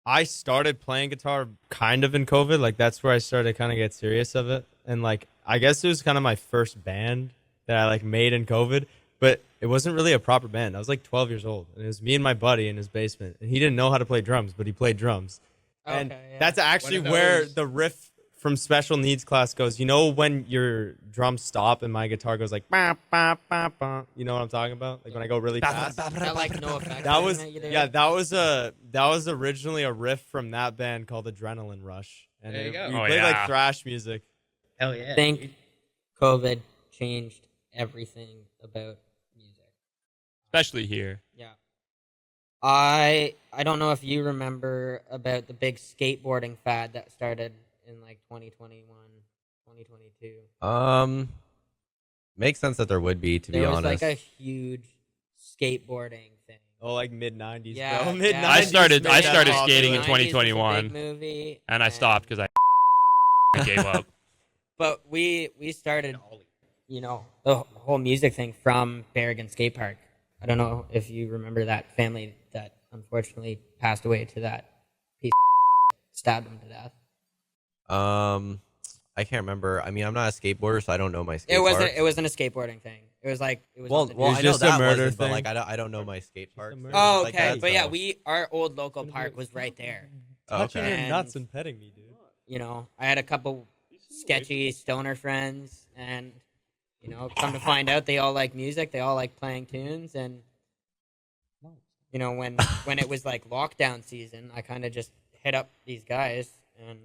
I started playing guitar kind of in COVID. Like that's where I started to kind of get serious of it. And like I guess it was kind of my first band that I like made in COVID, but it wasn't really a proper band. I was like 12 years old, and it was me and my buddy in his basement, and he didn't know how to play drums, but he played drums. And Okay, yeah. that's actually One of where those- the riff from special needs class goes. You know when your drums stop and my guitar goes like bah, bah, bah, bah. You know what I'm talking about? Like when I go really fast. That, like, no effect That thing was you did? that was originally a riff from that band called Adrenaline Rush. And There you go. we Oh, played yeah. like thrash music. Hell yeah. I think dude. COVID changed everything about music. Especially here. Yeah. I don't know if you remember about the big skateboarding fad that started in like 2021, 2022. Makes sense that there would be, to be There was honest. like a huge skateboarding thing. Oh, like mid 90s, Yeah, bro. yeah. Mid 90s. I started made that skating in popular. 90s was a 2021, big movie, and I stopped because I gave up. But we started, the whole music thing from Berrigan Skate Park. I don't know if you remember that family that unfortunately passed away to that piece of stabbed him to death. I can't remember. I mean, I'm not a skateboarder, so I don't know my skate It wasn't. parks. It wasn't a skateboarding thing. It was like it was. Well, nothing- well, was I know just a that murder wasn't, but thing. like I don't know my skate parks. murder. Oh, Like okay. that, But yeah, so- our old local park was right there. Oh, Touching okay. your nuts and petting me, dude. You know, I had a couple sketchy stoner friends, and come to find out, they all like music. They all like playing tunes, and when it was like lockdown season, I kind of just hit up these guys, and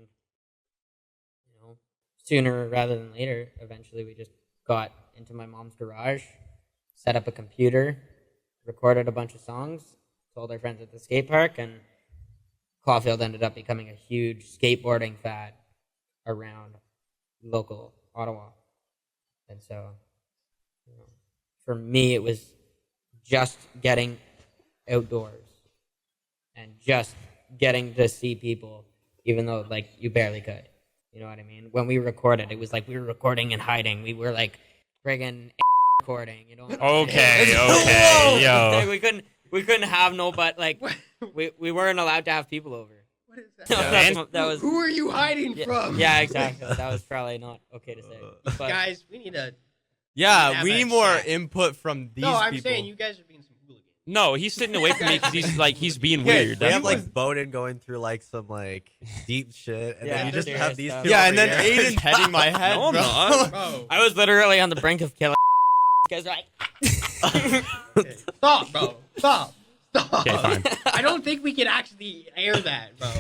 sooner rather than later, eventually we just got into my mom's garage, set up a computer, recorded a bunch of songs, told our friends at the skate park, and Caulfield ended up becoming a huge skateboarding fad around local Ottawa. And so, for me, it was just getting outdoors and just getting to see people, even though like you barely could. You know what I mean? When we recorded, it was like we were recording and hiding. We were like friggin' recording. Okay, yo. We couldn't have we weren't allowed to have people over. What is that? That was Who are you hiding from? yeah, exactly. That was probably not okay to say. But Guys, we need to. Yeah, Have we a need more chat. input from these No, I'm people. saying you guys are being some hooligans. No, he's sitting away from me because he's being Yeah, weird. we have That's- like Bowden going through like some like deep shit, and Yeah, then you just serious have these stuff. two Yeah, over and then here. Aiden petting my head, No, I'm bro. not. Bro, I was literally on the brink of killing. You guys are like, stop, bro. Stop. Okay, fine. I don't think we can actually air that, bro.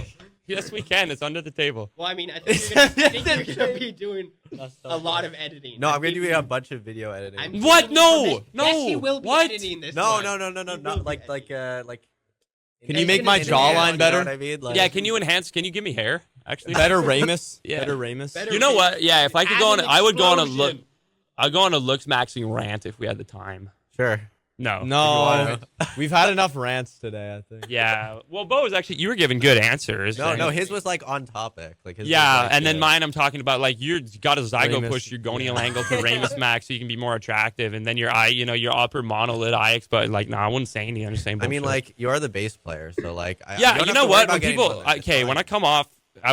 Yes, we can. It's under the table. Well, I mean, I think you're gonna be doing That's so a lot funny. of editing. No, I I'm gonna think do a bunch of video editing. I'm What? giving No, you permission. no. Yes, he will be What? editing this. No, one. no, He will not like be like editing. Can you make my You know jawline better? You know what I mean? Like, Yeah, can you enhance? Can you give me hair? Actually, Better Ramus. Yeah. Better Ramus. Better- You know what? Yeah, if I could go on, Add an I would go on a look. explosion. I'd go on a looks maxing rant if we had the time. Sure. No. No, we've had enough rants today, I think. Yeah. Well, Bo was actually you were giving good answers. No, and- no, his was like on topic. Like his Yeah, was, like, and then mine, I'm talking about like you got a zygo Ramus, push your gonial yeah. angle to Ramus max so you can be more attractive, and then your eye, your upper monolid eye exp. But like, no, I wouldn't say anything. I'm just saying. I mean, bullshit. like you are the bass player, so like. I Yeah, don't you have know to worry what? about When getting people, bullied. It's okay, fine.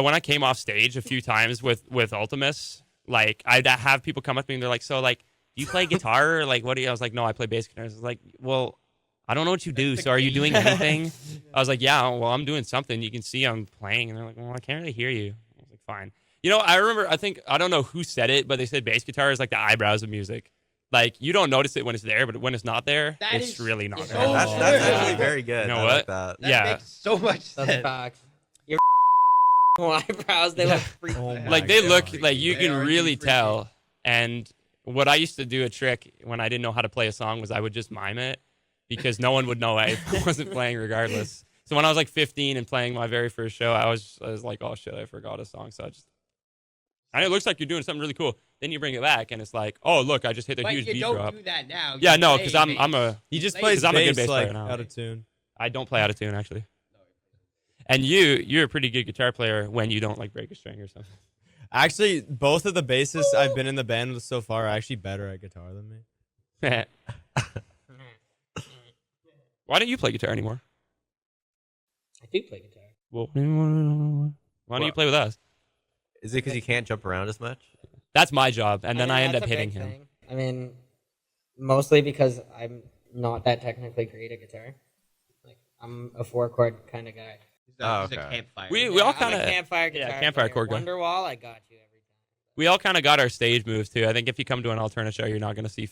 when I came off stage a few times with Ultimus, like I'd have people come up to me and they're like, "So like, do you play guitar? Or, like, what do you?" I was like, "No, I play bass guitar." I was like, "Well, I don't know what you do. So are you doing anything?" I was like, "Yeah, well, I'm doing something. You can see I'm playing." And they're like, "Well, I can't really hear you." I was like, "Fine." I remember. I don't know who said it, but they said bass guitar is like the eyebrows of music. Like you don't notice it when it's there, but when it's not there, That it's is really not so there. That's true. actually very good. You know I what? like that. That Yeah. makes so much That's sense. facts. Your eyebrows, they look freaky. Oh my Like they look God. like you They can are really freaky. tell. And what I used to do a trick when I didn't know how to play a song was I would just mime it because no one would know I wasn't playing regardless. So when I was like 15 and playing my very first show, I was like, oh shit, I forgot a song. So and it looks like you're doing something really cool. Then you bring it back and it's like, oh look, I just hit a But huge you beat don't drop. do that now. Yeah, You no, play because I'm bass. a He just Like, plays 'cause I'm a good bass bass player like now. out of tune. I don't play out of tune actually. And you're a pretty good guitar player when you don't like break a string or something. Actually, both of the bassists I've been in the band with so far are actually better at guitar than me. Why don't you play guitar anymore? I do play guitar. Well, why don't you play with us? Is it because you can't jump around as much? That's my job, and then I end that's up a hitting big him. thing. I mean, mostly because I'm not that technically great at guitar. Like, I'm a 4-chord kind of guy. He's a okay. campfire. We Yeah, all I'm kind a of campfire guitar. campfire player. chord guy. Wonderwall, I got you every time. We all kind of got our stage moves too. I think if you come to an Alturna show, you're not going to see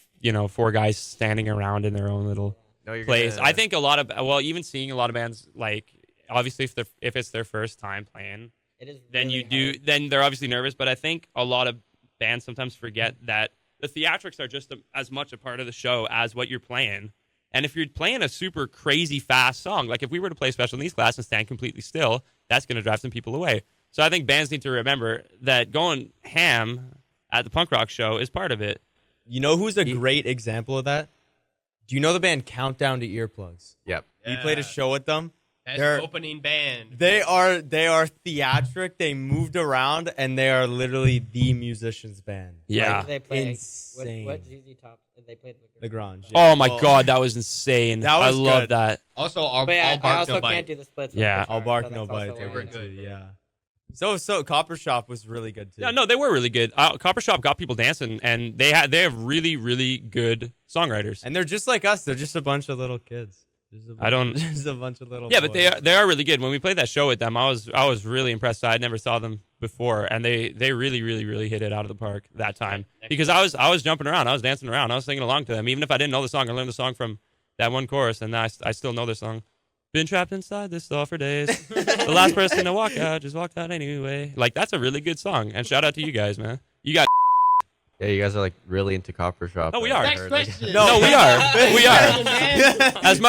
4 guys standing around in their own little No, you're place. gonna- I think a lot of even seeing a lot of bands like obviously if it's their first time playing, It is. then really you do hard. then they're obviously nervous. But I think a lot of bands sometimes forget that the theatrics are just as much a part of the show as what you're playing. And if you're playing a super crazy fast song, like if we were to play special needs class and stand completely still, that's going to drive some people away. So I think bands need to remember that going ham at the punk rock show is part of it. You know who's a great example of that? Do you know the band Countdown to Earplugs? Yep. We played a show with them. That's They're- opening band. They are theatric. They moved around, and they are literally the musicians band. Yeah. Like, they play Insane. what ZZ Top? They played The Grange. Oh my God, that was insane. That was I love good. that. Also, all But I bark, also no bite. can't do the splits. Yeah. All bark, no bite. They They were good. Yeah. So Copper Shop was really good too. Yeah, no, they were really good. Copper Shop got people dancing, and they have really, really good songwriters. And they're just like us. They're just a bunch of little kids. I don't- Just a bunch of little. Yeah, but boys. they are really good. When we played that show with them, I was really impressed. I never saw them before, and they really, really, really hit it out of the park that time. Because I was jumping around, I was dancing around, I was singing along to them. Even if I didn't know the song, I learned the song from that one chorus, and I still know the song. Been trapped inside this stall for days. The last person to walk out just walked out anyway. Like, that's a really good song. And shout out to you guys, man. You got. Yeah, you guys are like really into Copper Shop. No, we I are. Next heard. question. No, we are. We are. Man. As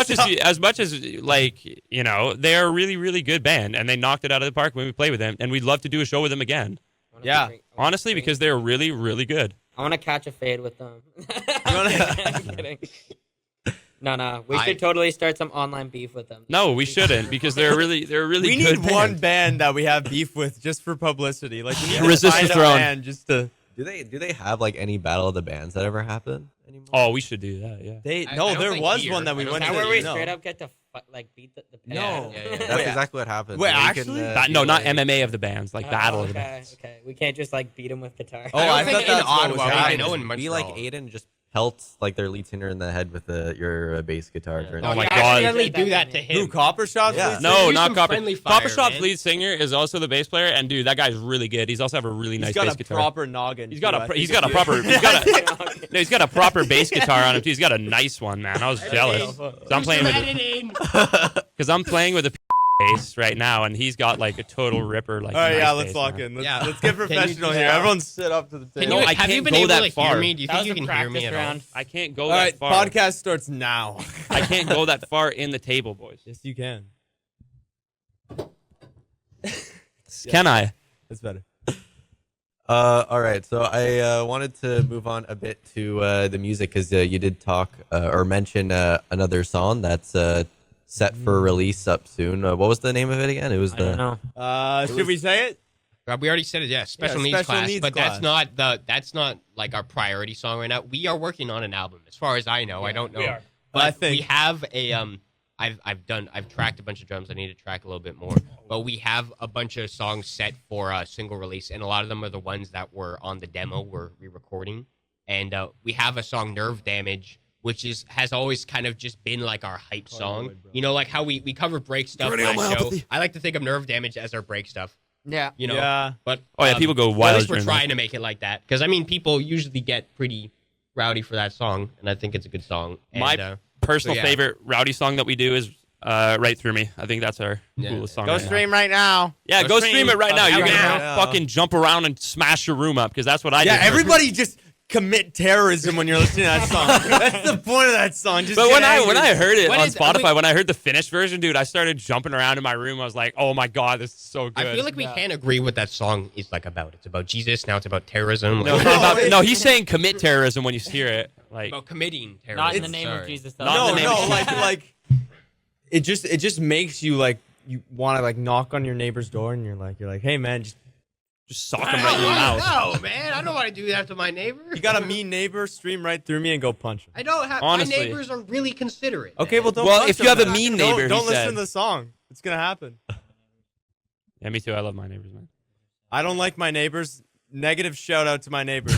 much as like, you know, they are a really, really good band, and they knocked it out of the park when we played with them, and we'd love to do a show with them again. Yeah. Honestly, because they're really, really good. I want to catch a fade with them. wanna- I'm kidding. No. We should totally start some online beef with them. No, we shouldn't, because they're really We good need one band. band that we have beef with just for publicity. Like we need to Resist find the a Throne. band just to. Do they have like any battle of the bands that ever happened anymore? Oh, we should do that. Yeah. I No, don't there think was here. one that we I don't went Is to. that where we no. straight up get to beat the No. Yeah. That's Wait, exactly what happened. wait, So you actually? No, feel not like- MMA of the bands, like battle of the bands. Okay. We can't just like beat them with guitar. Oh, I don't I think thought in that's what Ottawa was we happening. know in Be like Montreal. Aiden just pelts like their lead singer in the head with your bass guitar. during Oh the- my you God. accidentally do that to him. Who Copper Shop's Yeah. lead No, singer? Use not some Copper. friendly fire, Copper Shop's man. lead singer is also the bass player, and dude, that guy's really good. He's also have a really nice He's got bass a guitar. proper noggin. He's got too, a I pro- think he's got a it's proper good. he's got a proper bass guitar on him too. He's got a nice one, man. I was jealous. So I'm playing with because I'm playing with a bass right now, and he's got like a total ripper. Like, All right, nice yeah, let's bass, lock man. in. Let's, Yeah. let's get Can you professional do here. that? Everyone sit up to the Can table. you, I have you can't been go able that to far. hear me? Do you That think you was can a hear me practice at all? round. I can't go All that right, far. podcast starts now. I can't go that far in the table, boys. Yes, you can. Can I? That's better. All right, so I wanted to move on a bit to the music because you did talk or mention another song that's set for release up soon. What was the name of it again? It was I don't the know. Should we say it? We already said it. Yeah, special needs special class. needs But class. that's not like our priority song right now. We are working on an album, as far as I know. I don't know. we are. But I think- we have a I've tracked a bunch of drums. I need to track a little bit more. But we have a bunch of songs set for single release, and a lot of them are the ones that were on the demo we're re-recording. And we have a song, Nerve Damage, which has always kind of just been like our hype song. You know, like how we cover break stuff last show. I like to think of Nerve Damage as our break stuff. Yeah. You know, Yeah. but Oh yeah, people go at wild. least we're during that. trying to make it like that because I mean, people usually get pretty rowdy for that song, and I think it's a good song. And, My personal so, yeah. favorite rowdy song that we do is "Right Through Me." I think that's our Yeah. coolest song. Go right now. stream right now. Yeah, Go go stream. stream it right now. You're Right gonna now. fucking jump around and smash your room up because that's what I Yeah, did. everybody just commit terrorism when you're listening to that song. That's the point of that song. Just But get when angry. I heard it What on is- Spotify, wait. when I heard the finished version, dude, I started jumping around in my room. I was like, "Oh my god, this is so good." I feel like we can't agree what that song is like about. It's about Jesus. Now it's about terrorism. no, Like, it's not about, it- no, he's saying commit terrorism when you hear it. Like, about committing terrorism. Not in the name Sorry. of Jesus. Not in No, the name no, of- like it just makes you like you want to like knock on your neighbor's door and you're like, hey man, just sock him right in the mouth. No, man, I don't want to do that to my neighbor. you got a mean neighbor, stream right through me and go punch him. I don't have. Honestly. My neighbors are really considerate. Okay, well don't. Well, punch if you him have a then. mean Don't- neighbor, don't he listen said. to the song. It's gonna happen. Yeah, me too. I love my neighbors, man. I don't like my neighbors. Negative shout out to my neighbors.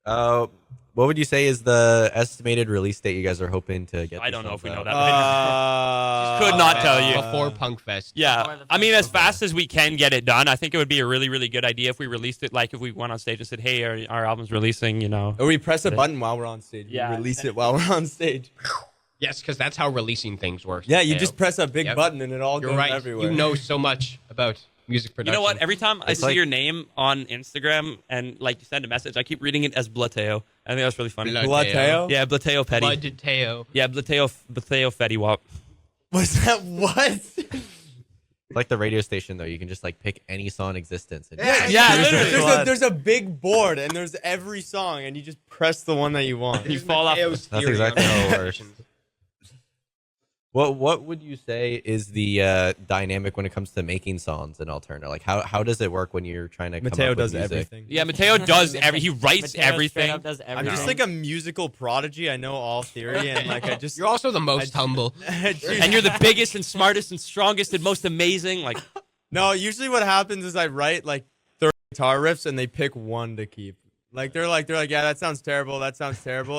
what would you say is the estimated release date you guys are hoping to get? I this don't know song if we know out? that. Could not tell you. Before Punk Fest. Yeah, I mean, as fast as we can get it done, I think it would be a really, really good idea if we released it. Like if we went on stage and said, "Hey, our album's releasing," you know. Or we press a button while we're on stage. Yeah. We release it while we're on stage. Yes, because that's how releasing things works. Yeah, you Matteo. just press a big Yep. button and it all You're goes right. everywhere. You know so much about music You production. know what? Every time I It's see like- your name on Instagram and like you send a message, I keep reading it as Blateo. I think that's really funny. Blateo? Yeah, Blateo Petty. Blateo. Yeah, Blateo Fetty Wap. Was that what? Like the radio station though, you can just like pick any song in existence. And Yeah, literally. There's a big board and there's every song and you just press the one that you want. You fall off. Mateo's That's theory exactly on how it radio works. stations. What would you say is the dynamic when it comes to making songs in Alturna? Like how does it work when you're trying to come Mateo up with does music? everything. Yeah, Mateo does he writes Mateo straight everything. up does I'm everything. just like a musical prodigy. I know all theory and like I just You're also the most humble. And you're the biggest and smartest and strongest and most amazing. Like No, usually what happens is I write like 30 guitar riffs and they pick one to keep. Like they're like, yeah, that sounds terrible,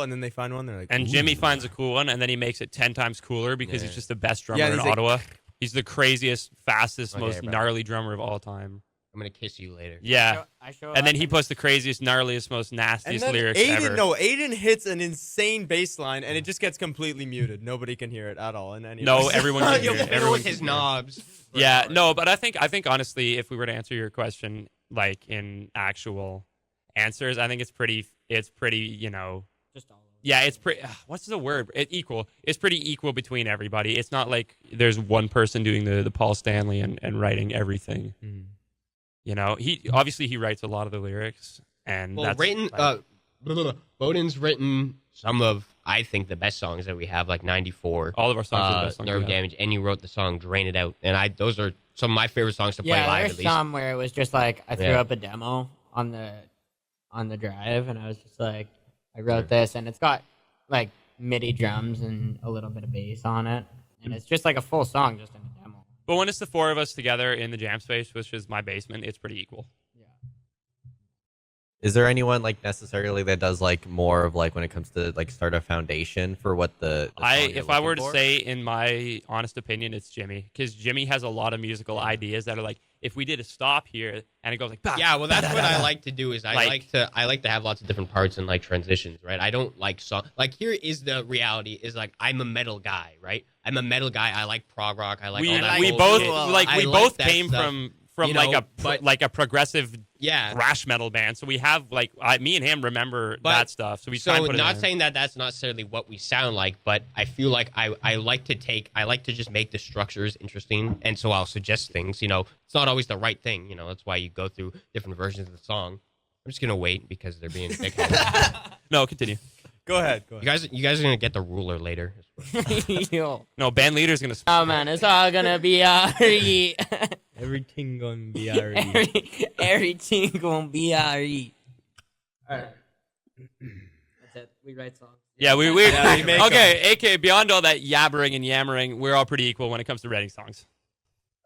and then they find one, they're like, and ooh. Jimmy finds a cool one and then he makes it 10 times cooler because he's just the best drummer Yeah, in he's like- Ottawa. He's the craziest, fastest, Okay, most bro. gnarly drummer of all time. I'm gonna kiss you later. Yeah. I show And then up he posts the craziest, gnarliest, most And nastiest then lyrics Aiden, ever. Aiden hits an insane bass line and it just gets completely muted. Nobody can hear it at all. In any No, of everyone can hear You'll it. fiddle Everyone with his can hear it. knobs. Yeah, no, but I think honestly, if we were to answer your question like in actual answers, I think it's pretty, you know, just all over. yeah, it's pretty. What's the word? Equal. It's pretty equal between everybody. It's not like there's one person doing the Paul Stanley and writing everything. Mhm. You know, he obviously writes a lot of the lyrics, and Well, that's written. like, Bowden's written some of, I think, the best songs that we have, like 94. all of our songs are the best songs. Nerve we have. Damage, and you wrote the song "Drain It Out," and those are some of my favorite songs to play Yeah, live. there's At least. some where it was just like I threw Yeah. up a demo on the drive, and I was just like, I wrote this, and it's got like MIDI drums and a little bit of bass on it, and it's just like a full song just in a demo. But when it's the four of us together in the jam space, which is my basement, it's pretty equal. Yeah. Is there anyone like necessarily that does like more of like when it comes to like start a foundation for what the song you're If I were to looking for? say, in my honest opinion, it's Jimmy, because Jimmy has a lot of musical ideas that are like, if we did a stop here and it goes like, bah, Yeah, well, that's bah, what bah, I bah. like to do. Is I Like- like to have lots of different parts and like transitions, right? I don't like song. Like here is the reality: is like I'm a metal guy, right? I'm a metal guy. I like prog rock. I like we all that we bullshit. both like I we both that came stuff, from you like know, a but- like a progressive yeah. thrash metal band, so we have like me and him remember But- that stuff. So we try and So put it not in. saying that that's not necessarily what we sound like, but I feel like I like to just make the structures interesting, and so I'll suggest things. You know, it's not always the right thing. You know, that's why you go through different versions of the song. I'm just gonna wait because they're being dickheads. No, continue. Go ahead. You guys are gonna get the ruler later. Yo. No, band leader's gonna. Oh man, it's all gonna be alright. Everything gonna be alright. Everything gonna be alright. Alright. That's it. We write songs. Yeah, we Yeah, we make okay. AK, beyond all that yabbering and yammering, we're all pretty equal when it comes to writing songs.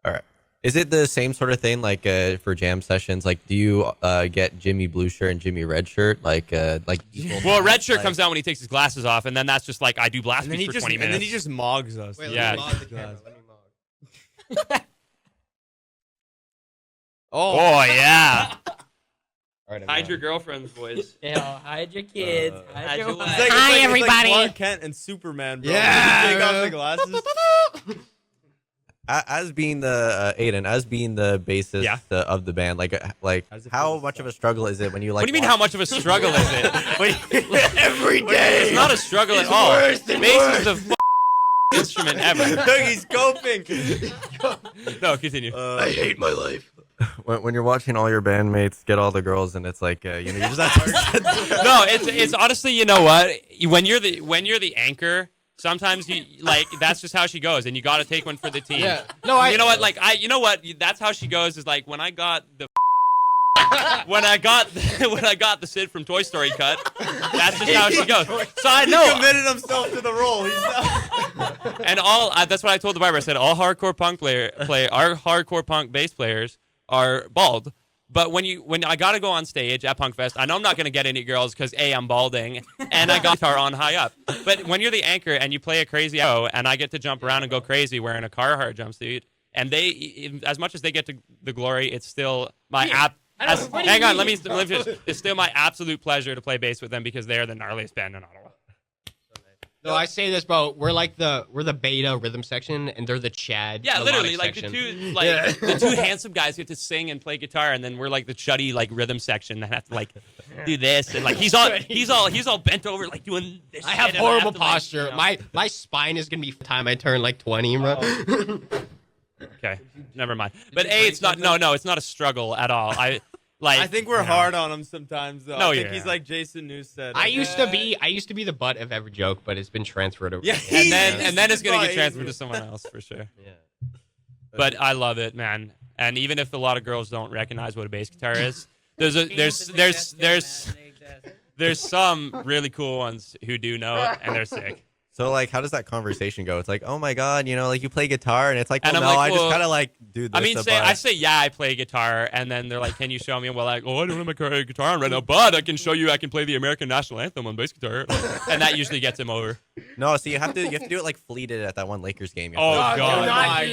All right. Is it the same sort of thing like for jam sessions? Like, do you get Jimmy Blue Shirt and Jimmy Red Shirt like equal Well, parts? red shirt Like- comes out when he takes his glasses off, and then that's just like I do blast And then beats he for just 20 minutes. and then he just mogs us. Wait, Yeah. let me log the camera. Let me log. Oh yeah, All right, I'm hide on. your girlfriends, boys. Yo, hide your kids. Hide your your wives. wives. Hi, it's everybody. Like Clark Kent and Superman, bro. Yeah, Take off bro. the glasses. As being the Aiden, as being the bassist Yeah. of the band, like How's it how feel to much suck? of a struggle is it when you like? What do you mean? How much of a struggle is it? Every day. It's not a struggle at all. worse and Bass is the instrument ever. Look, he's coping. No, continue. I hate my life. when you're watching all your bandmates get all the girls and it's like you know you just have to No, it's honestly, you know what? When you're the anchor, sometimes you like that's just how she goes, and you got to take one for the team. Yeah. No, You know what? Like you know what? That's how she goes. Is like when I got the when I got the Sid from Toy Story cut. That's just how she goes. So I He know. committed himself to the role. He's not. And that's what I told the barber. I said all hardcore punk our hardcore punk bass players are bald. But when I got to go on stage at Punk Fest, I know I'm not going to get any girls because A, I'm balding, and I got guitar on high up. But when you're the anchor and you play a crazy show, and I get to jump around and go crazy wearing a Carhartt jumpsuit, and they, as much as they get to the glory, it's still my hang on, let me finish. It's still my absolute pleasure to play bass with them because they are the gnarliest band in Ottawa. So I say this, bro. We're the beta rhythm section, and they're the Chad. Yeah, literally, melodic like section. the two handsome guys who have to sing and play guitar, and then we're like the chuddy like rhythm section that have to like do this, and like he's all bent over like doing this. I have shit, and horrible to, like, posture. you know. My spine is gonna be time I turn like 20, bro. Okay, never mind. But it's not. No, it's not a struggle at all. I think we're hard on him sometimes, though. No, I think yeah. he's like Jason News said. I used to be the butt of every joke, but it's been transferred over. Yeah, and then it's gonna He's get transferred to someone else for sure. But I love it, man. And even if a lot of girls don't recognize what a bass guitar is, there's some really cool ones who do know it, and they're sick. So like, how does that conversation go? It's like, oh my god, like you play guitar, and it's like, well, And I'm no, like, I just well, kind of like do this. I mean, I say, yeah, I play guitar, and then they're like, can you show me? Well, like, oh, I don't have my guitar on right now, but I can show you I can play the American National Anthem on bass guitar. And that usually gets him over. No, so you have to do it like Flea did at that one Lakers game. Oh, God.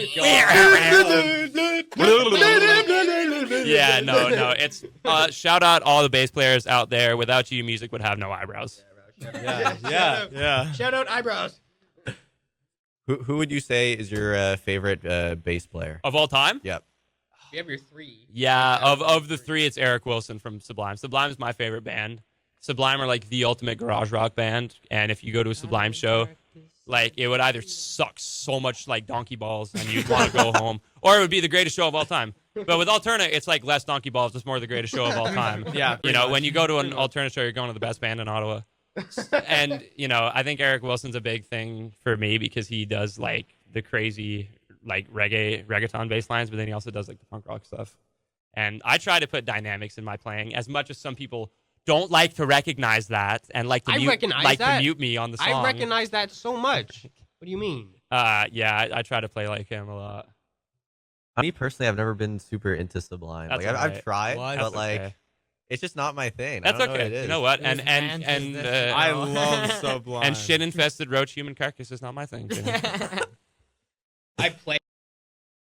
Yeah, no. It's shout out all the bass players out there. Without you, music would have no eyebrows. Yeah. Shout out eyebrows. Who would you say is your favorite bass player? Of all time? Yep. You have your 3. Yeah, of the 3, it's Eric Wilson from Sublime. Sublime is my favorite band. Sublime are like the ultimate garage rock band, and if you go to a Sublime show, like it would either suck so much like donkey balls and you'd want to go home, or it would be the greatest show of all time. But with Alturna, it's like less donkey balls, just more the greatest show of all time. Yeah, when you go to an Alturna show, you're going to the best band in Ottawa. And I think Eric Wilson's a big thing for me because he does like the crazy like reggaeton bass lines, but then he also does like the punk rock stuff. And I try to put dynamics in my playing as much as some people don't like to recognize that and like to mute me on the song. I recognize that so much. What do you mean? Yeah, I try to play like him a lot. Me personally, I've never been super into Sublime. That's like all right. I've tried, Well, but that's like okay. it's just not my thing. That's I don't okay. know what it is. You know what? Whose band is this? I love Sublime. And shit infested roach human carcass is not my thing. I play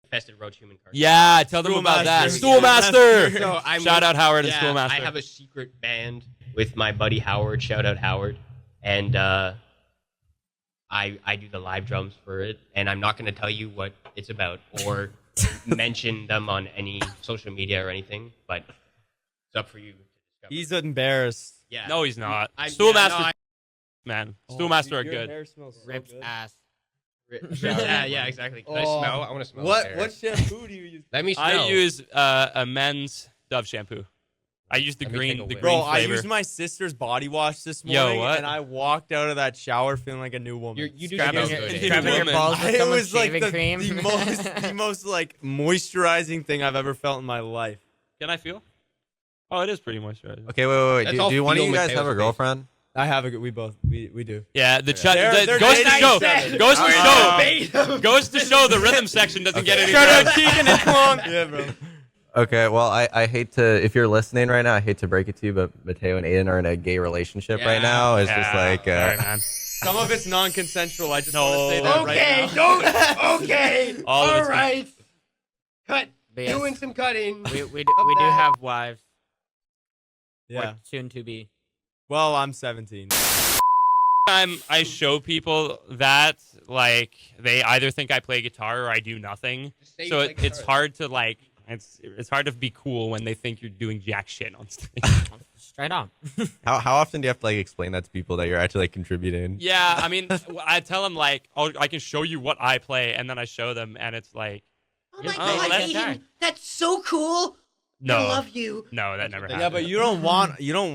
infested roach human carcass. Yeah, tell them about that. Stoolmaster. Stoolmaster. So I'm Shout out Howard and yeah, Stoolmaster. I have a secret band with my buddy Howard. Shout out Howard. And I do the live drums for it. And I'm not going to tell you what it's about or mention them on any social media or anything. But it's up for you to discover. He's embarrassed. Yeah. No, he's not. Stoolmaster. Man, Stoolmaster are good. Rips ass. Yeah, exactly. Can I smell? I want to smell. What shampoo do you use? Let me smell. I use a men's Dove shampoo. I use the Let me green, take a the whiff. green Bro, I flavor. used my sister's body wash this Yo, morning, what? and I walked out of that shower feeling like a new woman. You do Scrapping smell your- good. scrapping eh? your balls with It someone's was like shaving cream. the most like moisturizing thing I've ever felt in my life. Can I feel? Oh, it is pretty moisturizing. Okay, wait. That's Do all one of feel you guys Matteo's have a face. girlfriend? I have we do. Yeah, the They're goes to dating show. seven. Goes to show. Goes to show the rhythm section doesn't get any. Shout out better. Keegan and Plonk. Yeah, bro. Okay, well, I hate to, if you're listening right now, I hate to break it to you, but Matteo and Aiden are in a gay relationship right now. It's just like, sorry, man. Some of it's non-consensual. I just No. want to say that right now. don't. Okay. All of it's- right. Cut. But yes, Doing some cutting. we do have wives. Yeah. Or soon to be. Well, I'm 17. Time I show people that, like, they either think I play guitar or I do nothing. Just say So you play it's guitar. hard to like. It's hard to be cool when they think you're doing jack shit on stage. Straight on. how often do you have to like explain that to people that you're actually like contributing? Yeah, I mean, I tell them like, oh, I can show you what I play, and then I show them, and it's like, Oh my my God, god, that's Aiden, that's so cool. no, I love you. no, that never happened. Yeah, but you don't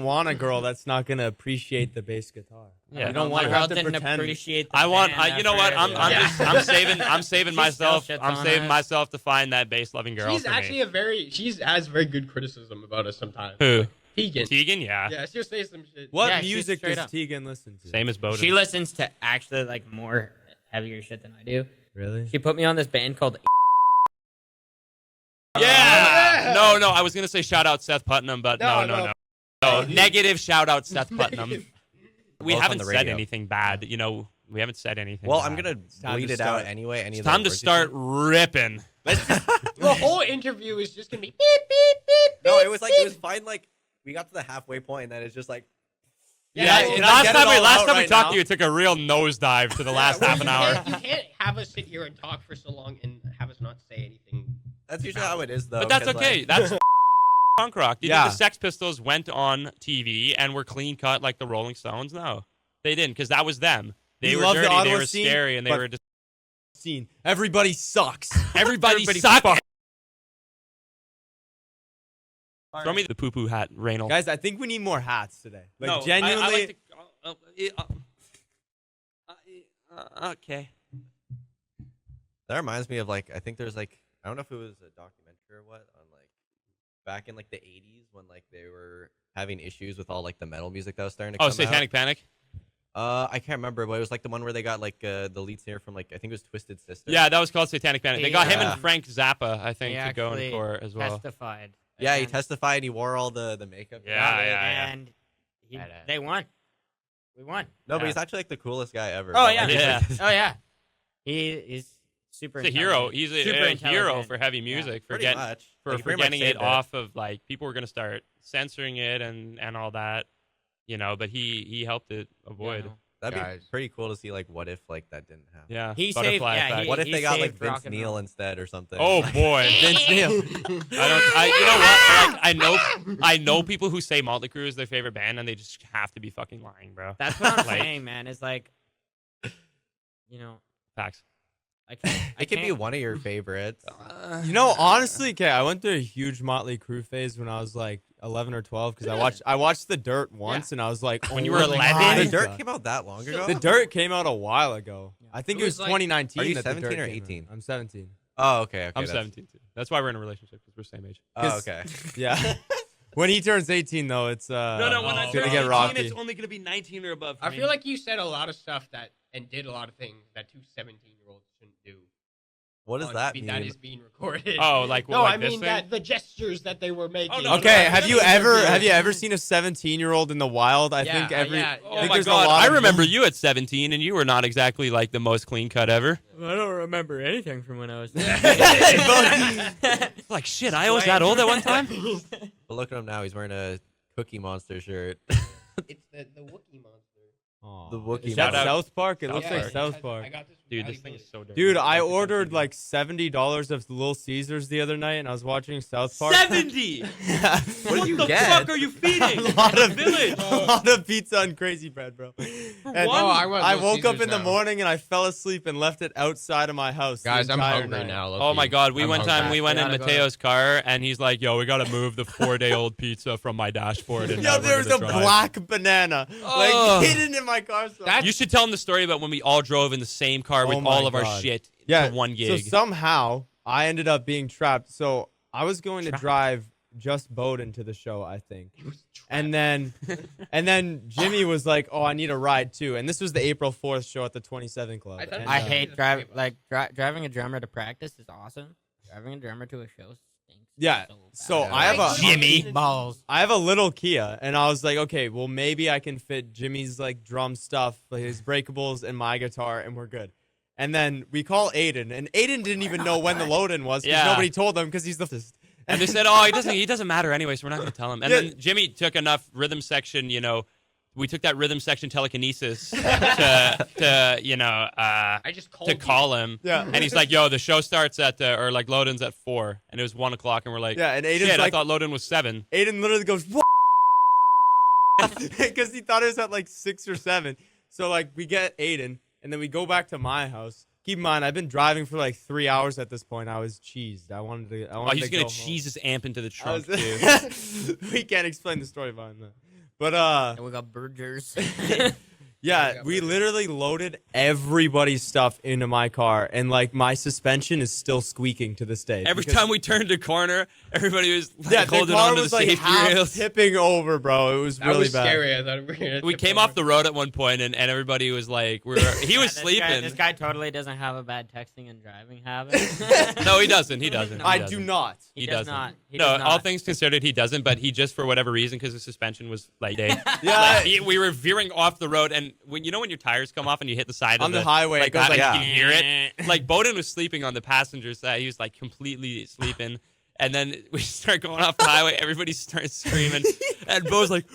want a girl that's not gonna appreciate the bass guitar. Yeah. You don't My want to girl have to didn't pretend. appreciate the I want, band you know what? effort. I'm saving She myself. still shits I'm on saving us. myself to find that bass loving girl. She's for actually me. she has very good criticism about us sometimes. Who? Tegan. Tegan, yeah. Yeah, she'll say some shit. What Yeah, she's music straight does up. Tegan listen to? Same as Bowden. She listens to actually like more heavier shit than I do. Really? She put me on this band called. Yeah. No. I was gonna say shout out Seth Putnam, but no. Negative shout out Seth Putnam. We Both on haven't the said radio. anything bad. We haven't said anything. Well, bad. I'm gonna time bleed to it out start. anyway. Any It's of the time to words you start said. ripping. The whole interview is just gonna be beep beep beep. No, beep, it was beep. fine. Like we got to the halfway point, and then it's just like last time we talked now? to you, it took a real nosedive to the last half an hour. You can't have us sit here and talk for so long and have us not say anything. That's usually how it is, though. But that's 'cause, okay. like- That's punk rock. Do you Yeah. think the Sex Pistols went on TV and were clean cut like the Rolling Stones? No, they didn't, because that was them. They We were love the dirty, they Ottawa were scene, scary, and they but- were just Scene. Everybody sucks. everybody sucked. Throw me the poo-poo hat, Raynal. Guys, I think we need more hats today. Like No, genuinely. I like okay. That reminds me of like I think there's like I don't know if it was a documentary or what on like back in like the 80s when like they were having issues with all like the metal music that was starting to come Oh, Satanic Panic. I can't remember, but it was like the one where they got like the lead singer from like I think it was Twisted Sister. Yeah, that was called Satanic Panic. They got him Yeah. and Frank Zappa, I think, He to go in actually for as well. Testified. Yeah, he against testified. He wore all the makeup. Yeah, it, yeah. And Badass. they won. We won. No, but Yeah. he's actually like the coolest guy ever. Oh But, yeah. like, Yeah. Oh yeah. He's super. He's a hero. intelligent. He's Super a hero intelligent. for heavy music, for pretty getting much. for, Like, he for pretty much getting it saved off of like people were gonna start censoring it and all that, but he helped it avoid. no. That'd Guys. be pretty cool to see. Like, what if like that didn't happen? Yeah, He saved- butterfly yeah, effect. he- What if they got like saved rock Vince and Neil roll. instead or something? Oh boy, Vince Neil. you know what? Like, I know people who say Motley Crue is their favorite band, and they just have to be fucking lying, bro. That's what I'm Like- saying, man. It's like, Facts. I can't. it could be one of your favorites. You know, honestly, okay, I went through a huge Motley Crue phase when I was like 11 or 12 because I watched The Dirt once and I was like, When you oh were my 11? The Dirt God. came out that long ago. The Dirt came out a while ago. I think It it was was like- 2019. Are you that The 17 Dirt or came out. 18? I'm 17. Oh, okay. I'm that's- 17 too. That's why we're in a relationship, because we're same age. Oh, okay. Yeah. When he turns 18, though, it's when I it's turn gonna get 18, rocky. it's only gonna be 19 or above. For I me. feel like you said a lot of stuff and did a lot of things that two 17-year-olds shouldn't do. What does on- that mean? That is being recorded. Oh, like no, like I this mean thing? that the gestures that they were making. no, Okay, no, have you ever seen a 17-year-old in the wild? I think yeah. Oh think my there's a god! lot I of- remember you at 17, and you were not exactly like the most clean cut ever. I don't remember anything from when I was. Like shit, I was that old at one time. But look at him now. He's wearing a Cookie Monster shirt. It's the Wookiee monster. Aw. The Wookiee Is that Shout out- South Park? It South looks Park. like South Park. I got this from Dude, Valley this thing is Village. so dirty. Dude, I ordered like $70 of Little Caesars the other night, and I was watching South Park. 70. What did you the get? fuck are you feeding? a lot of Village. a lot of pizza and crazy bread, bro. And one? Oh, I want I Little woke up Caesars in the now. morning and I fell asleep and left it outside of my house. the Guys, I'm entire hungry night. now. Oh my god, we I'm went hungry. we went in Gotta go. Matteo's car, and he's like, "Yo, we gotta move the 4-day-old pizza from my dashboard." And Yo, we're there's a gonna drive." black banana Oh. like hidden in my car. So That's- You should tell him the story about when we all drove in the same car with Oh my all of our God. shit yeah, to one So gig. somehow I ended up being trapped. So I was going to Trapped. drive just Bowden to the show, I think. And then Jimmy was like, "Oh, I need a ride too." And this was the April 4th show at the 27 Club. I thought- And, I Yeah. hate driving a drummer to practice is awesome. Driving a drummer to a show stinks. Yeah, so bad. I have a Jimmy. balls. I have a little Kia, and I was like, okay, well maybe I can fit Jimmy's like drum stuff, like his breakables, and my guitar, and we're good. And then we call Aiden, and Aiden didn't even know when the load-in was because Yeah. nobody told him because he's the. And they said, "Oh, he doesn't matter anyway, so we're not going to tell him." And Yeah. then Jimmy took enough rhythm section, we took that rhythm section telekinesis to I just called to call him. Yeah. And he's like, "Yo, the show starts at or like load-in's at 4," and it was 1 o'clock, and we're like, Yeah, and Aiden's "Shit, I like, thought load-in was 7." Aiden literally goes, "What?" Because he thought it was at like 6 or 7. So like we get Aiden, and then we go back to my house. Keep in mind, I've been driving for like 3 hours at this point. I was cheesed. I wanted to. Oh, he's to gonna go cheese his amp into the home. trunk too. We can't explain the story behind that. But And we got burgers. yeah, we literally loaded everybody's stuff into my car, and like my suspension is still squeaking to this day. Every because- time we turned a corner, everybody was like, yeah, the holding car onto was the like safety half rails. tipping over, bro. It was That really was bad. scary. I thought we were gonna We tip came over. off the road at one point, and everybody was like, he was sleeping. This guy totally doesn't have a bad texting and driving habit. No, he doesn't. He doesn't. I He do doesn't. not. He doesn't. does not. He No, does all not. things considered, he doesn't. But he just for whatever reason, because the suspension was like, Yeah, we were veering off the road, and when your tires come off and you hit the side on of the highway, like it goes that, like, you can hear it. Like Bowden was sleeping on the passenger side; he was like completely sleeping. And then we start going off the highway. Everybody starts screaming, and Bo's like,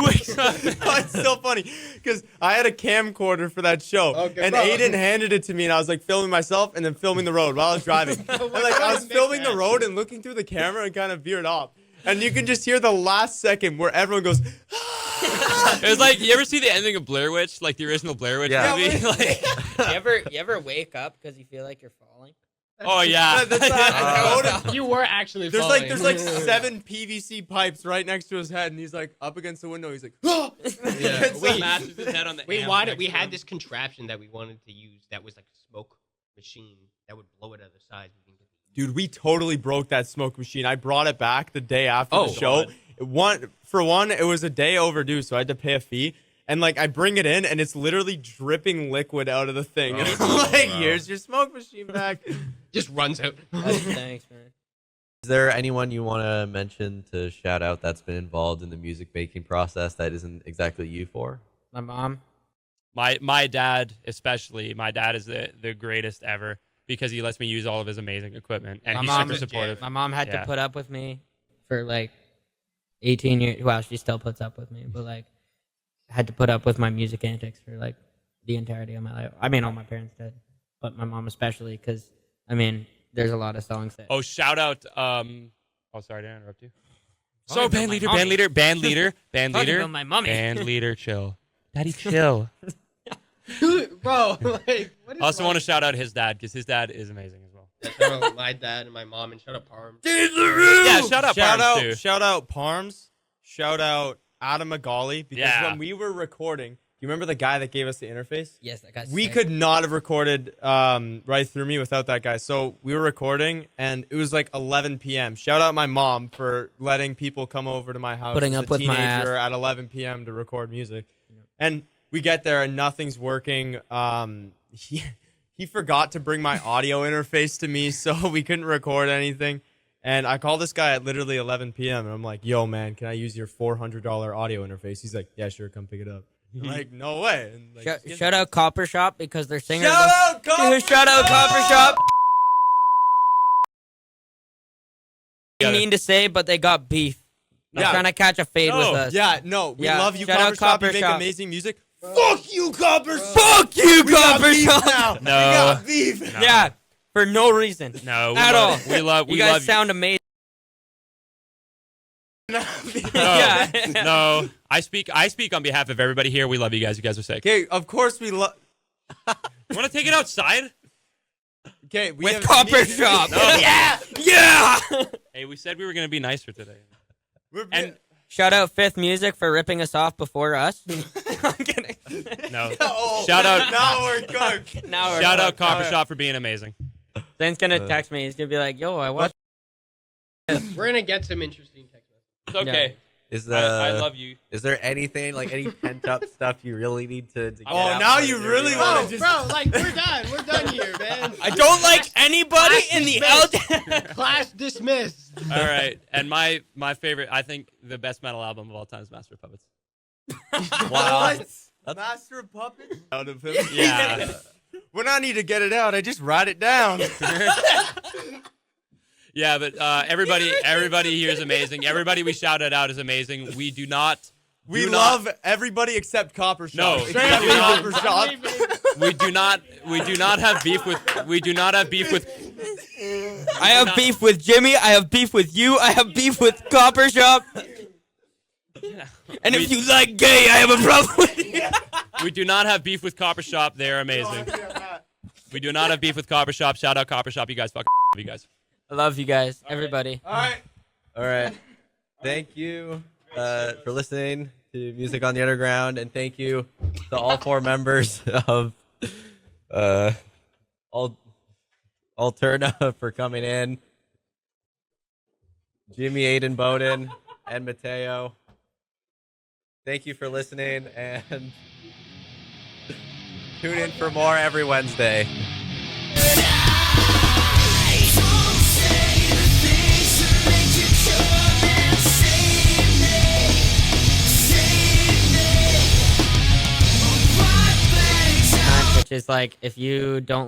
wakes up. Oh, it's so funny because I had a camcorder for that show, Okay, and bro. Aiden handed it to me, and I was like filming myself and then filming the road while I was driving. And like I was filming the road and looking through the camera and kind of veered off, and you can just hear the last second where everyone goes. It was like, you ever see the ending of Blair Witch, like the original Blair Witch Yeah. movie? Like, You ever wake up because you feel like you're falling? oh yeah. You were actually There's falling. like 7 PVC pipes right next to his head, and he's like up against the window. He's like, Yeah. We smashes his head on the We amp wanted. next We to had him. this contraption that we wanted to use that was like a smoke machine that would blow it out of the side. dude, we totally broke that smoke machine. I brought it back the day after Oh, the show. God. For one, it was a day overdue, so I had to pay a fee. And like I bring it in, and it's literally dripping liquid out of the thing. And it's like, here's your smoke machine back. Just runs out. Thanks, man. Is there anyone you want to mention to shout out that's been involved in the music making process that isn't exactly you for? My mom. My dad, especially, my dad is the greatest ever because he lets me use all of his amazing equipment, and My he's mom super is supportive. My mom had Yeah. to put up with me for like 18 years. Well, she still puts up with me, but like had to put up with my music antics for like the entirety of my life. I mean, all my parents did, but my mom especially, because I mean, there's a lot of songs that. Oh, shout out! Oh, sorry, did I interrupt you? So about band my leader, mommy. band leader, band leader, band Talking leader, about my mommy. band leader, chill, daddy, chill. Bro, like, what is I also wrong? want to shout out his dad because his dad is amazing as well. Shout out my dad and my mom, and shout out Parm. Yeah, shout out, Barnes, too. Shout out Parms. Shout out Adam McGauley, because Yeah. when we were recording, you remember the guy that gave us the interface? Yes, that guy's We sick. could not have recorded Right Through Me without that guy. So we were recording, and it was like 11 p.m. Shout out my mom for letting people come over to my house Putting as up a with my ass. teenager at 11 p.m. to record music. And we get there, and nothing's working. He forgot to bring my audio interface to me, so we couldn't record anything. And I called this guy at literally 11 p.m. and I'm like, "Yo, man, can I use your $400 audio interface?" He's like, "Yeah, sure, come pick it up." I'm like, "No way!" And like, Shout out Copper Shop because their singer. Shout out Copper Shout out Copper Shop. Yeah. Mean to say, but they got beef. They're Yeah. trying to catch a fade No. with us. Yeah, no, we Yeah, love you, shout Copper out Shop. Copper You make Shop. amazing music. Fuck you, Copper Shop. Fuck you, We got Copper beef Shop. now. No. We got beef. Yeah, for no reason. No, At all. We love. You We guys love sound amazing. No, Yeah. no. I speak on behalf of everybody here. We love you guys. You guys are sick. Okay, of course we love. You want to take it outside? Okay, we With have Copper Shop. No. Yeah. Yeah. Hey, we said we were gonna be nicer today. We're And Shout out Fifth Music for ripping us off before us. I'm kidding. no. Oh, Shout out. now we're good. Now we're Shout out fucked. Copper Shop for being amazing. Zane's gonna text me. He's gonna be like, "Yo, I watched." We're gonna get some interesting text messages. It's okay. Is I love you. Is there anything like any pent up stuff you really need to get Oh, out now for you the really interview? wanna Bro, just- bro, like we're done. We're done here, man. I don't like anybody in the dismissed. Class dismissed. All right, and my favorite, I think the best metal album of all time is Master of Puppets. Wow. Master of Puppets? Out of him. Yeah. When I need to get it out, I just write it down. Yeah, but everybody here is amazing. Everybody we shouted out is amazing. We do not. We do love everybody except Copper Shop. No. Except Copper Shop. We do not have beef with. We do not have beef with. I have beef with Jimmy. I have beef with you. I have beef with Copper Shop. And if you like gay, I have a problem with you. We do not have beef with Copper Shop. They are amazing. We do not have beef with Copper Shop. Shout out Copper Shop. You guys fucking love you guys. I love you guys, everybody. All right. All right. Thank you for listening to Music on the Underground, and thank you to all 4 members of Alturna for coming in. Jimmy, Aiden, Bowden, and Matteo. Thank you for listening, and tune in for more every Wednesday. Which is like, if you don't